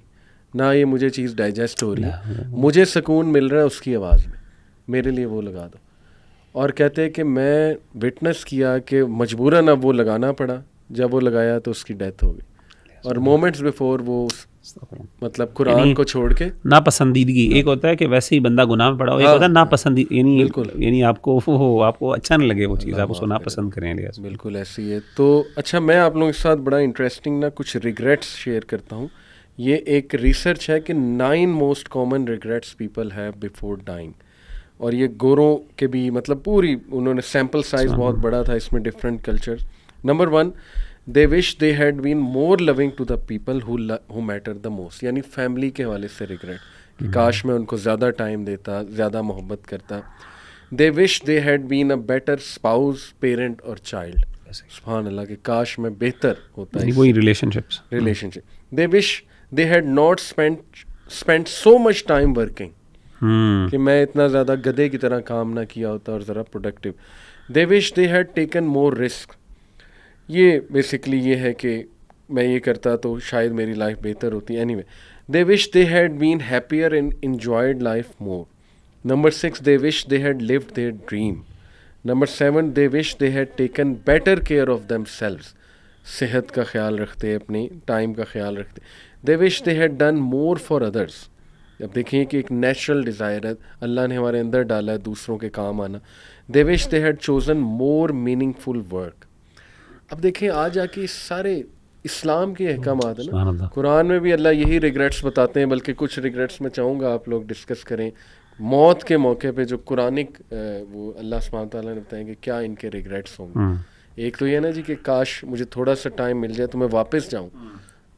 نہ یہ مجھے چیز ڈائجسٹ ہو رہی ہے، مجھے سکون مل رہا ہے اس کی آواز میں، میرے لیے وہ لگا دو. اور کہتے ہیں کہ میں وٹنس کیا کہ مجبوراً اب وہ لگانا پڑا. جب وہ لگایا تو اس کی ڈیتھ ہو گئی. اور مومنٹس بیفور وہ مطلب قرآن کو چھوڑ کے ناپسندیدگی، ایک ہوتا ہے کہ ویسے ہی بندہ گناہ میں پڑا ہو، ایک ہوتا ہے ناپسندی، یعنی آپ کو اچھا نہ لگے وہ چیز، آپ اس کو ناپسند کریں. بالکل ایسی ہے. تو اچھا، میں آپ لوگوں کے ساتھ بڑا انٹرسٹنگ نا کچھ ریگریٹس شیئر کرتا ہوں. یہ ایک ریسرچ ہے کہ 9 most common regrets people have before dying. اور یہ گوروں کے بھی، مطلب پوری انہوں نے سیمپل سائز بہت بڑا تھا، اس میں different culture. Number 1، they wish they had been more loving to the people who mattered the most. یعنی فیملی کے حوالے سے ریگریٹ کہ کاش میں ان کو زیادہ ٹائم دیتا، زیادہ محبت کرتا. they wish they had been a better spouse, parent اور child. سبحان اللہ، کہ کاش میں بہتر ہوتا ہے وہی relation ship. they wish they had not spent so much time working. کہ میں اتنا زیادہ گدھے کی طرح کام نہ کیا ہوتا اور ذرا productive. they wish they had taken more risk. یہ بیسکلی یہ ہے کہ میں یہ کرتا تو شاید میری لائف بہتر ہوتی. Any way they wish they had been happier and enjoyed life more. Number 6, they wish they had lived their dream. Number 7, they wish they had taken better care of themselves. صحت کا خیال رکھتے، اپنی time کا خیال رکھتے. they wish they had done more for others. اب دیکھیں کہ ایک نیچرل ڈیزائر ہے، اللہ نے ہمارے اندر ڈالا ہے دوسروں کے کام آنا. they wish they had chosen more meaningful work. اب دیکھیں آج آ کے سارے اسلام کے احکامات ہیں سبحان نا. اللہ. قرآن میں بھی اللہ یہی ریگریٹس بتاتے ہیں, بلکہ کچھ ریگریٹس میں چاہوں گا آپ لوگ ڈسکس کریں موت کے موقع پہ جو قرآنک وہ اللہ سبحانہ تعالیٰ نے بتائیں کہ کیا ان کے ریگریٹس ہوں گے. ایک تو یہ نا جی کہ کاش مجھے تھوڑا سا ٹائم مل جائے تو میں واپس جاؤں.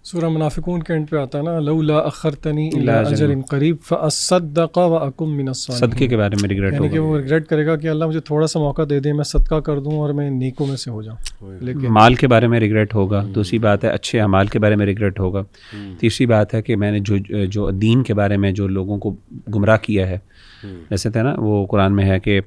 سورہ منافقون کے اینڈ پہ آتا ہے نا لولا اخرتنی الی اجل قریب فاصدق واکم من الصالحین. صدقے کے بارے میں ریگریٹ یعنی کہ ہوگا. وہ ریگریٹ کرے گا کہ اللہ مجھے تھوڑا سا موقع دے دے, میں صدقہ کر دوں اور میں نیکوں میں سے ہو جاؤں. لیکن مال کے بارے میں ریگریٹ ہوگا. دوسری بات ہے اچھے اعمال کے بارے میں ریگریٹ ہوگا. تیسری بات ہے کہ میں نے جو دین کے بارے میں جو لوگوں کو گمراہ کیا ہے, جیسے تھا نا وہ قرآن میں ہے کہ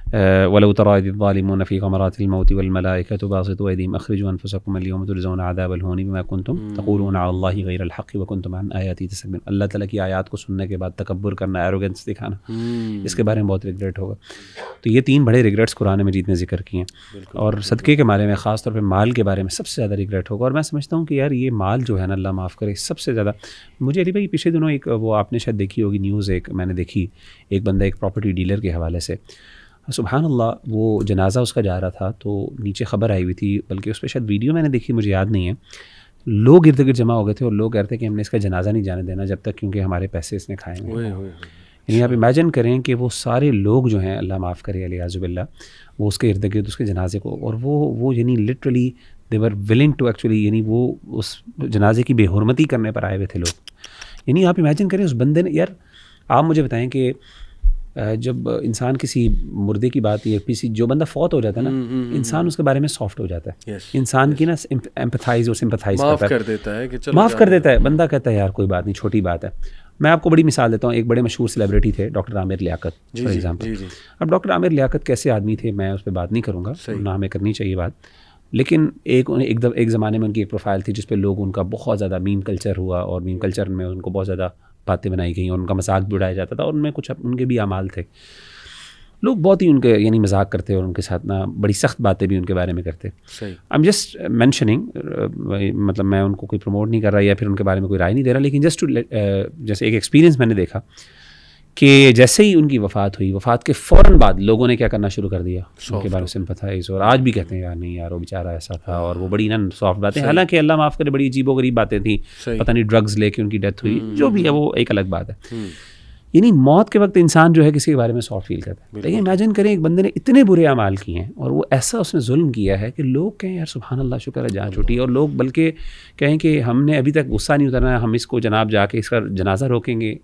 وَلَوْ تَرَىٰ إِذِ الظَّالِمُونَ فِي غَمَرَاتِ الْمَوْتِ وَالْمَلَائِكَةُ بَاسِطُو أَيْدِيهِمْ أَخْرِجُوا أَنفُسَكُمُ الْيَوْمَ تُجْزَوْنَ عَذَابَ الْهُونِ بِمَا كُنتُمْ تَقُولُونَ عَلَى اللَّهِ غَيْرَ الْحَقِّ وَكُنتُمْ عَنْ آيَاتِهِ تَسْتَكْبِرُونَ. اللہ تعالیٰ کی آیات کو سننے کے بعد تکبر کرنا, ایروگنس دکھانا, اس کے بارے میں بہت ریگریٹ ہوگا. تو یہ تین بڑے ریگریٹس قرآن مجید نے ذکر کیے ہیں. اور صدقے کے بارے میں خاص طور پہ مال کے بارے میں سب سے زیادہ ریگریٹ ہوگا. اور میں سمجھتا ہوں کہ یار یہ مال جو ہے نا, اللہ معاف کرے, سب سے زیادہ مجھے علی بھائی پچھلے دنوں ایک وہ آپ نے شاید دیکھی ہوگی نیوز, ایک میں نے دیکھی, ایک بندہ ایک پراپرٹی ڈیلر کے حوالے سے, سبحان اللہ, وہ جنازہ اس کا جا رہا تھا تو نیچے خبر آئی ہوئی تھی, بلکہ اس پہ شاید ویڈیو میں نے دیکھی, مجھے یاد نہیں ہے. لوگ ارد گرد جمع ہو گئے تھے اور لوگ کہتے ہیں کہ ہم نے اس کا جنازہ نہیں جانے دینا جب تک, کیونکہ ہمارے پیسے اس نے کھائے ہیں. یعنی آپ امیجن کریں کہ وہ سارے لوگ جو ہیں, اللہ معاف کرے علیہ باللہ, وہ اس کے ارد گرد اس کے جنازے کو, اور وہ یعنی literally they were willing to actually, یعنی وہ اس جنازے کی بے حرمتی کرنے پر آئے ہوئے تھے لوگ. یعنی آپ امیجن کریں اس بندے نے, یار آپ مجھے بتائیں کہ جب انسان کسی مردے کی بات یا کسی جو بندہ فوت ہو جاتا ہے نا, انسان اس کے بارے میں سافٹ ہو جاتا ہے, انسان کی نا ایمپتھائز اور سمپتھائز کر دیتا ہے, کہ معاف کر دیتا ہے. بندہ کہتا ہے یار کوئی بات نہیں, چھوٹی بات ہے. میں آپ کو بڑی مثال دیتا ہوں. ایک بڑے مشہور سیلیبریٹی تھے doctor Aamir Liaquat for example. اب ڈاکٹر عامر لیاقت کیسے آدمی تھے میں اس پہ بات نہیں کروں گا, نہ ہمیں کرنی چاہیے بات, لیکن ایک زمانے میں ان کی ایک پروفائل تھی جس پہ لوگ ان کا بہت زیادہ میم کلچر ہوا, اور میم کلچر میں ان کو بہت زیادہ باتیں بنائی گئیں اور ان کا مذاق بھی اڑایا جاتا تھا, اور ان میں کچھ ان کے بھی اعمال تھے. لوگ بہت ہی ان کے یعنی مذاق کرتے اور ان کے ساتھ نا بڑی سخت باتیں بھی ان کے بارے میں کرتے. آئی ایم جسٹ مینشننگ, مطلب میں ان کو کوئی پروموٹ نہیں کر رہا یا پھر ان کے بارے میں کوئی رائے نہیں دے رہا, لیکن جسٹ جیسے ایک ایکسپیرینس میں نے دیکھا کہ جیسے ہی ان کی وفات ہوئی, وفات کے فوراً بعد لوگوں نے کیا کرنا شروع کر دیا, ان کے بارے میں سمپتھائز, اور آج بھی کہتے ہیں یار نہیں یار وہ بیچارہ ایسا تھا, اور وہ بڑی نا سافٹ باتیں, حالانکہ اللہ معاف کرے بڑی عجیب و غریب باتیں تھیں, پتہ نہیں ڈرگز لے کے ان کی ڈیتھ ہوئی, جو بھی ہے وہ ایک الگ بات ہے. یعنی موت کے وقت انسان جو ہے کسی کے بارے میں سافٹ فیل کرتا ہے. لیکن امیجن کریں ایک بندے نے اتنے برے اعمال کیے ہیں اور وہ ایسا اس نے ظلم کیا ہے کہ لوگ کہیں یار سبحان اللہ شکر ہے جان چھوٹی, اور لوگ بلکہ کہیں کہ ہم نے ابھی تک غصہ نہیں اترنا, ہم اس کو جناب جا کے اس کا جنازہ روکیں گے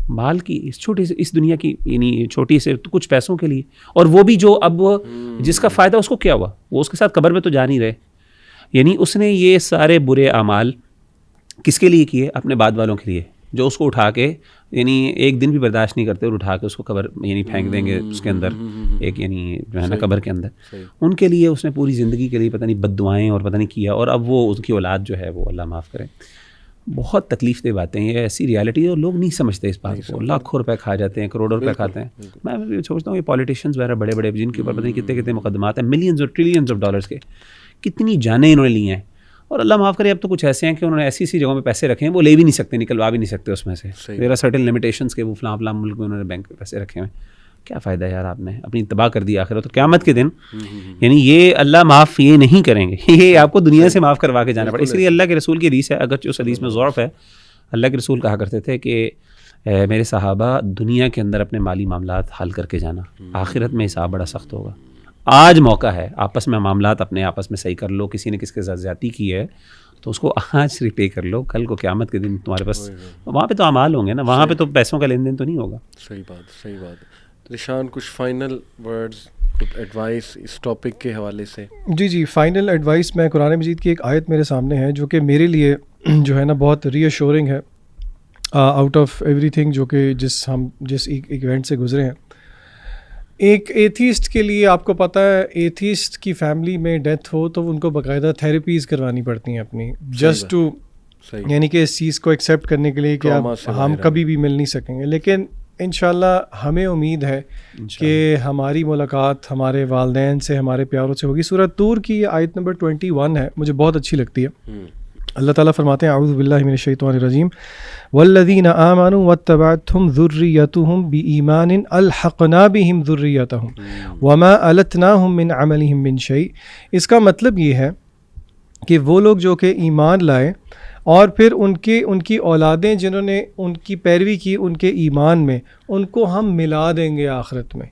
مال کی اس چھوٹی سے اس دنیا کی یعنی چھوٹی سے کچھ پیسوں کے لیے. اور وہ بھی جو اب جس کا فائدہ اس کو کیا ہوا, وہ اس کے ساتھ قبر میں تو جا نہیں رہے. یعنی اس نے یہ سارے برے اعمال کس کے لیے کیے, اپنے بعد والوں کے لیے, جو اس کو اٹھا کے یعنی ایک دن بھی برداشت نہیں کرتے اور اٹھا کے اس کو قبر یعنی پھینک دیں گے اس کے اندر, ایک یعنی جو ہے نا قبر کے اندر. ان کے لیے اس نے پوری زندگی کے لیے پتہ نہیں بد دعائیں اور پتہ نہیں کیا, اور اب وہ اس کی اولاد جو ہے وہ اللہ معاف کرے بہت تکلیف دہ باتیں. یہ ایسی ریالٹی ہے اور لوگ نہیں سمجھتے اس بات کو, لاکھوں روپے کھا جاتے ہیں, کروڑوں روپے کھاتے ہیں. میں سوچتا ہوں یہ پالیٹیشینز وغیرہ بڑے بڑے جن کے اوپر پتہ نہیں کتنے کتنے مقدمات ہیں, ملینز اور ٹریلینز آف ڈالرز کے, کتنی جانیں انہوں نے لی ہیں. اور اللہ معاف کرے اب تو کچھ ایسے ہیں کہ انہوں نے ایسی ایسی جگہوں میں پیسے رکھے ہیں وہ لے بھی نہیں سکتے, نکلوا بھی نہیں سکتے اس میں سے. دیر آر سرٹن لمیٹیشنس کے وہ فلاں ملک میں انہوں نے بینک میں پیسے رکھے ہوئے. کیا فائدہ ہے یار, آپ نے اپنی تباہ کر دی آخرت. تو قیامت کے دن یعنی یہ اللہ معاف یہ نہیں کریں گے, یہ آپ کو دنیا سے معاف کروا کے جانا پڑے. اس لیے اللہ کے رسول کی حدیث ہے, اگرچہ اس حدیث میں ضعف ہے, اللہ کے رسول کہا کرتے تھے کہ میرے صحابہ دنیا کے اندر اپنے مالی معاملات حل کر کے جانا, آخرت میں حساب بڑا سخت ہوگا. آج موقع ہے آپس میں معاملات اپنے آپس میں صحیح کر لو, کسی نے کس کے ساتھ زیادتی کی ہے تو اس کو آج ریپے کر لو, کل کو قیامت کے دن تمہارے پاس وہاں پہ تو اعمال ہوں گے نا, وہاں پہ تو پیسوں کا لین دین تو نہیں ہوگا. صحیح بات. ذیشان کچھ فائنل ورڈز, ایڈوائس اس ٹاپک کے حوالے سے؟ جی فائنل ایڈوائس, میں قرآن مجید کی ایک آیت میرے سامنے ہے جو کہ میرے لیے جو ہے نا بہت ری ایشورنگ ہے آؤٹ آف ایوری تھنگ جو کہ جس ایونٹ سے گزرے ہیں. ایک ایتھیسٹ کے لیے آپ کو پتہ ہے, ایتھیسٹ کی فیملی میں ڈیتھ ہو تو ان کو باقاعدہ تھیراپیز کروانی پڑتی ہیں اپنی, جسٹ ٹو یعنی کہ اس چیز کو ایکسیپٹ کرنے کے لیے کہ ہم کبھی بھی مل نہیں سکیں گے. لیکن انشاءاللہ ہمیں امید ہے کہ ہماری ملاقات ہمارے والدین سے, ہمارے پیاروں سے ہوگی. سورۃ طور کی آیت نمبر 21 ہے, مجھے بہت اچھی لگتی ہے. اللہ تعالیٰ فرماتے ہیں اعوذ باللہ من الشیطان الرجیم والذین آمنوا واتبعتهم ذریتهم بإیمان الحقنا بهم ذریتهم وما التناهم من عملهم من شیء. اس کا مطلب یہ ہے کہ وہ لوگ جو کہ ایمان لائے اور پھر ان کی اولادیں جنہوں نے ان کی پیروی کی ان کے ایمان میں، ان کو ہم ملا دیں گے آخرت میں،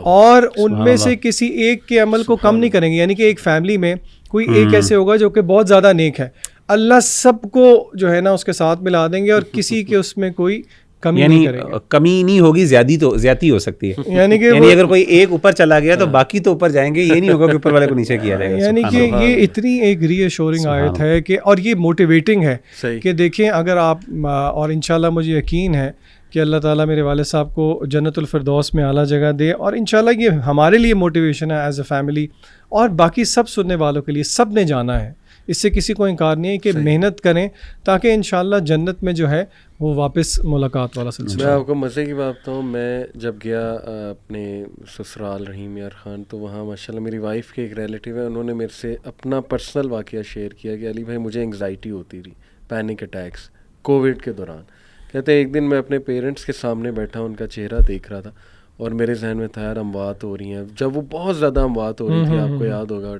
اور ان میں سے کسی ایک کے عمل کو کم نہیں کریں گے. یعنی کہ ایک فیملی میں کوئی ایک ایسے ہوگا جو کہ بہت زیادہ نیک ہے، اللہ سب کو جو ہے نا اس کے ساتھ ملا دیں گے اور کسی کے اس میں کوئی کمی نہیں کریں گے. کمی نہیں ہوگی، زیادتی ہو سکتی ہے. یعنی کہ اگر کوئی ایک اوپر چلا گیا تو باقی تو اوپر جائیں گے، یہ نہیں ہوگا کہ اوپر والے کو نیچے کیا جائے گا. یعنی کہ یہ اتنی ایک ری ایشورنگ آیت ہے کہ، اور یہ موٹیویٹنگ ہے کہ دیکھیں اگر آپ، اور انشاءاللہ مجھے یقین ہے کہ اللہ تعالیٰ میرے والد صاحب کو جنت الفردوس میں اعلیٰ جگہ دے، اور انشاءاللہ یہ ہمارے لیے موٹیویشن ہے ایز اے فیملی، اور باقی سب سننے والوں کے لیے. سب نے جانا ہے، اس سے کسی کو انکار نہیں ہے کہ محنت کریں تاکہ انشاءاللہ جنت میں جو ہے وہ واپس ملاقات والا سلسلہ. میں آپ کو مزے کی بات بتاؤں، میں جب گیا اپنے سسرال رحیم یار خان، تو وہاں ماشاءاللہ میری وائف کے ایک ریلیٹیو ہے، انہوں نے میرے سے اپنا پرسنل واقعہ شیئر کیا کہ علی بھائی مجھے انگزائٹی ہوتی تھی، پینک اٹیکس کووڈ کے دوران. کہتے ہیں ایک دن میں اپنے پیرنٹس کے سامنے بیٹھا، ان کا چہرہ دیکھ رہا تھا اور میرے ذہن میں تھا یار اموات ہو رہی ہیں. جب وہ بہت زیادہ اموات ہو رہی تھی، آپ کو یاد ہوگا،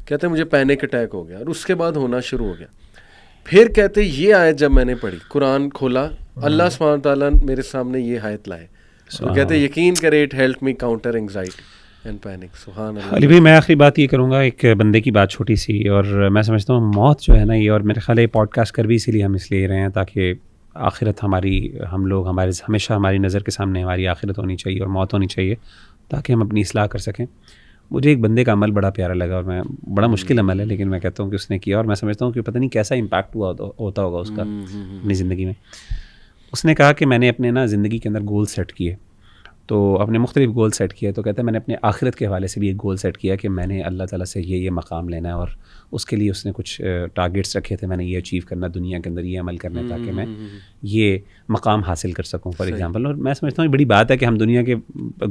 کہتے ہیں مجھے پینک اٹیک ہو گیا، اور اس کے بعد ہونا شروع ہو گیا. پھر کہتے یہ آیت جب میں نے پڑھی، قرآن کھولا، اللہ سبحانہ تعالیٰ میرے سامنے یہ آیت لائے، تو کہتے یقین کرے it help me counter anxiety and panic. سبحان اللہ. علی بھائی میں آخری بات یہ کروں گا، ایک بندے کی بات چھوٹی سی، اور میں سمجھتا ہوں موت جو ہے نا یہ، اور میرے خیال ہے یہ پوڈ کاسٹ کر بھی اسی لیے ہم اس لیے رہے ہیں تاکہ آخرت ہم لوگ ہمیشہ ہماری نظر کے سامنے ہماری آخرت ہونی چاہیے اور موت ہونی چاہیے تاکہ ہم اپنی اصلاح کر سکیں. مجھے ایک بندے کا عمل بڑا پیارا لگا، اور میں بڑا مشکل عمل ہے لیکن میں کہتا ہوں کہ اس نے کیا، اور میں سمجھتا ہوں کہ پتہ نہیں کیسا امپیکٹ ہوتا ہوگا اس کا اپنی زندگی میں. اس نے کہا کہ میں نے اپنے زندگی کے اندر گول سیٹ کیے، تو اپنے مختلف گول سیٹ کیے، تو کہتا ہے میں نے اپنے آخرت کے حوالے سے بھی ایک گول سیٹ کیا کہ میں نے اللہ تعالیٰ سے یہ مقام لینا ہے، اور اس کے لیے اس نے کچھ ٹارگیٹس رکھے تھے، میں نے یہ اچیو کرنا، دنیا کے اندر یہ عمل کرنا ہے تاکہ میں یہ مقام حاصل کر سکوں فار ایگزامپل. اور میں سمجھتا ہوں یہ بڑی بات ہے کہ ہم دنیا کے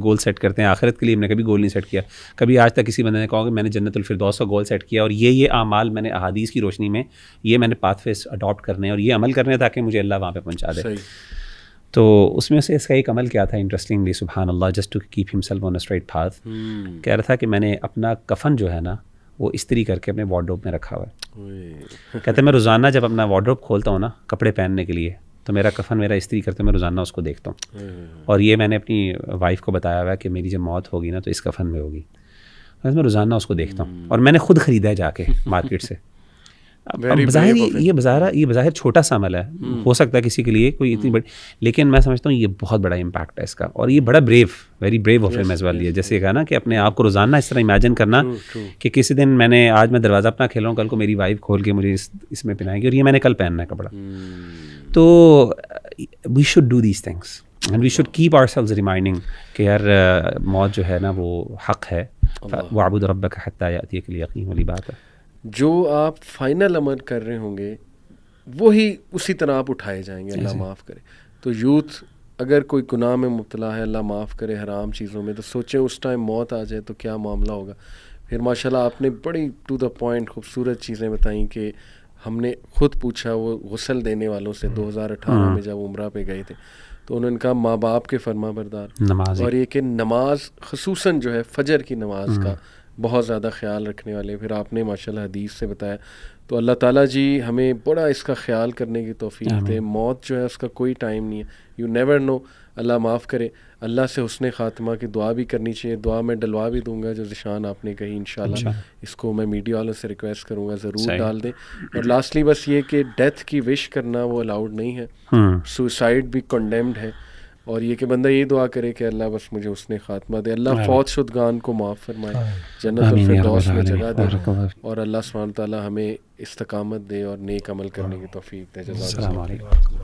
گول سیٹ کرتے ہیں، آخرت کے لیے ہم نے کبھی گول نہیں سیٹ کیا. کبھی آج تک کسی بندے نے کہا کہ میں نے جنت الفردوس کا گول سیٹ کیا اور یہ اعمال میں نے احادیث کی روشنی میں یہ میں نے پاتھ ویز اڈاپٹ کرنے اور یہ عمل کرنے تاکہ مجھے اللہ وہاں پہ پہنچا دے. تو اس میں سے اس کا ایک عمل کیا تھا انٹرسٹنگلی، سبحان اللہ، just to keep himself on a straight path, کہہ رہا تھا کہ میں نے اپنا کفن جو ہے نا وہ استری کر کے اپنے وارڈروب میں رکھا ہوا ہے. کہتے ہیں میں روزانہ جب اپنا وارڈروب کھولتا ہوں نا کپڑے پہننے کے لیے، تو میرا کفن میرا استری کرتے میں روزانہ اس کو دیکھتا ہوں. اور یہ میں نے اپنی وائف کو بتایا ہوا ہے کہ میری جب موت ہوگی نا تو اس کفن میں ہوگی. میں روزانہ اس کو دیکھتا ہوں، اور میں نے خود خریدا ہے جا کے مارکیٹ سے. بظاہر یہ بظاہر چھوٹا سا عمل ہے، ہو سکتا ہے کسی کے لیے کوئی اتنی بڑی، لیکن میں سمجھتا ہوں یہ بہت بڑا امپیکٹ ہے اس کا، اور یہ بڑا ویری بریو آف ہم ایز ویل. یہ جیسے کہا نا کہ اپنے آپ کو روزانہ اس طرح امیجن کرنا کہ کسی دن آج میں دروازہ اپنا کھیلوں، کل کو میری وائف کھول کے مجھے اس میں پہنائے گی اور یہ میں نے کل پہننا ہے کپڑا. تو we should do these things and we should keep ourselves reminding کہ یار موت جو ہے نا وہ حق ہے. وَاعْبُدْ رَبَّكَ حَتَّىٰ يَأْتِيَكَ الْيَقِينُ والی بات ہے. جو آپ فائنل عمل کر رہے ہوں گے وہی اسی طرح آپ اٹھائے جائیں گے، اللہ معاف کرے. تو یوتھ اگر کوئی گناہ میں مبتلا ہے، اللہ معاف کرے، حرام چیزوں میں، تو سوچیں اس ٹائم موت آ جائے تو کیا معاملہ ہوگا. پھر ماشاءاللہ آپ نے بڑی ٹو دا پوائنٹ خوبصورت چیزیں بتائیں کہ ہم نے خود پوچھا وہ غسل دینے والوں سے 2018 میں جب عمرہ پہ گئے تھے، تو انہوں نے کہا ماں باپ کے فرما بردار، اور یہ کہ نماز خصوصاً جو ہے فجر کی نماز کا بہت زیادہ خیال رکھنے والے. پھر آپ نے ماشاءاللہ حدیث سے بتایا. تو اللہ تعالیٰ جی ہمیں بڑا اس کا خیال کرنے کی توفیق دے. موت جو ہے اس کا کوئی ٹائم نہیں ہے، یو نیور نو. اللہ معاف کرے. اللہ سے حسن خاتمہ کی دعا بھی کرنی چاہیے. دعا میں ڈلوا بھی دوں گا جو ذیشان آپ نے کہی، انشاءاللہ اس کو میں میڈیا والوں سے ریکویسٹ کروں گا ضرور ڈال دیں. اور لاسٹلی بس یہ کہ ڈیتھ کی وش کرنا وہ الاؤڈ نہیں ہے، سوسائڈ بھی کنڈیمڈ ہے. اور یہ کہ بندہ یہ دعا کرے کہ اللہ بس مجھے حسن خاتمہ دے، اللہ فوت شدگان کو معاف فرمائے، جنت الفردوس میں جگہ دے، اور اللہ سبحانہ تعالیٰ ہمیں استقامت دے اور نیک عمل کرنے کی توفیق دے. جزاک اللہ.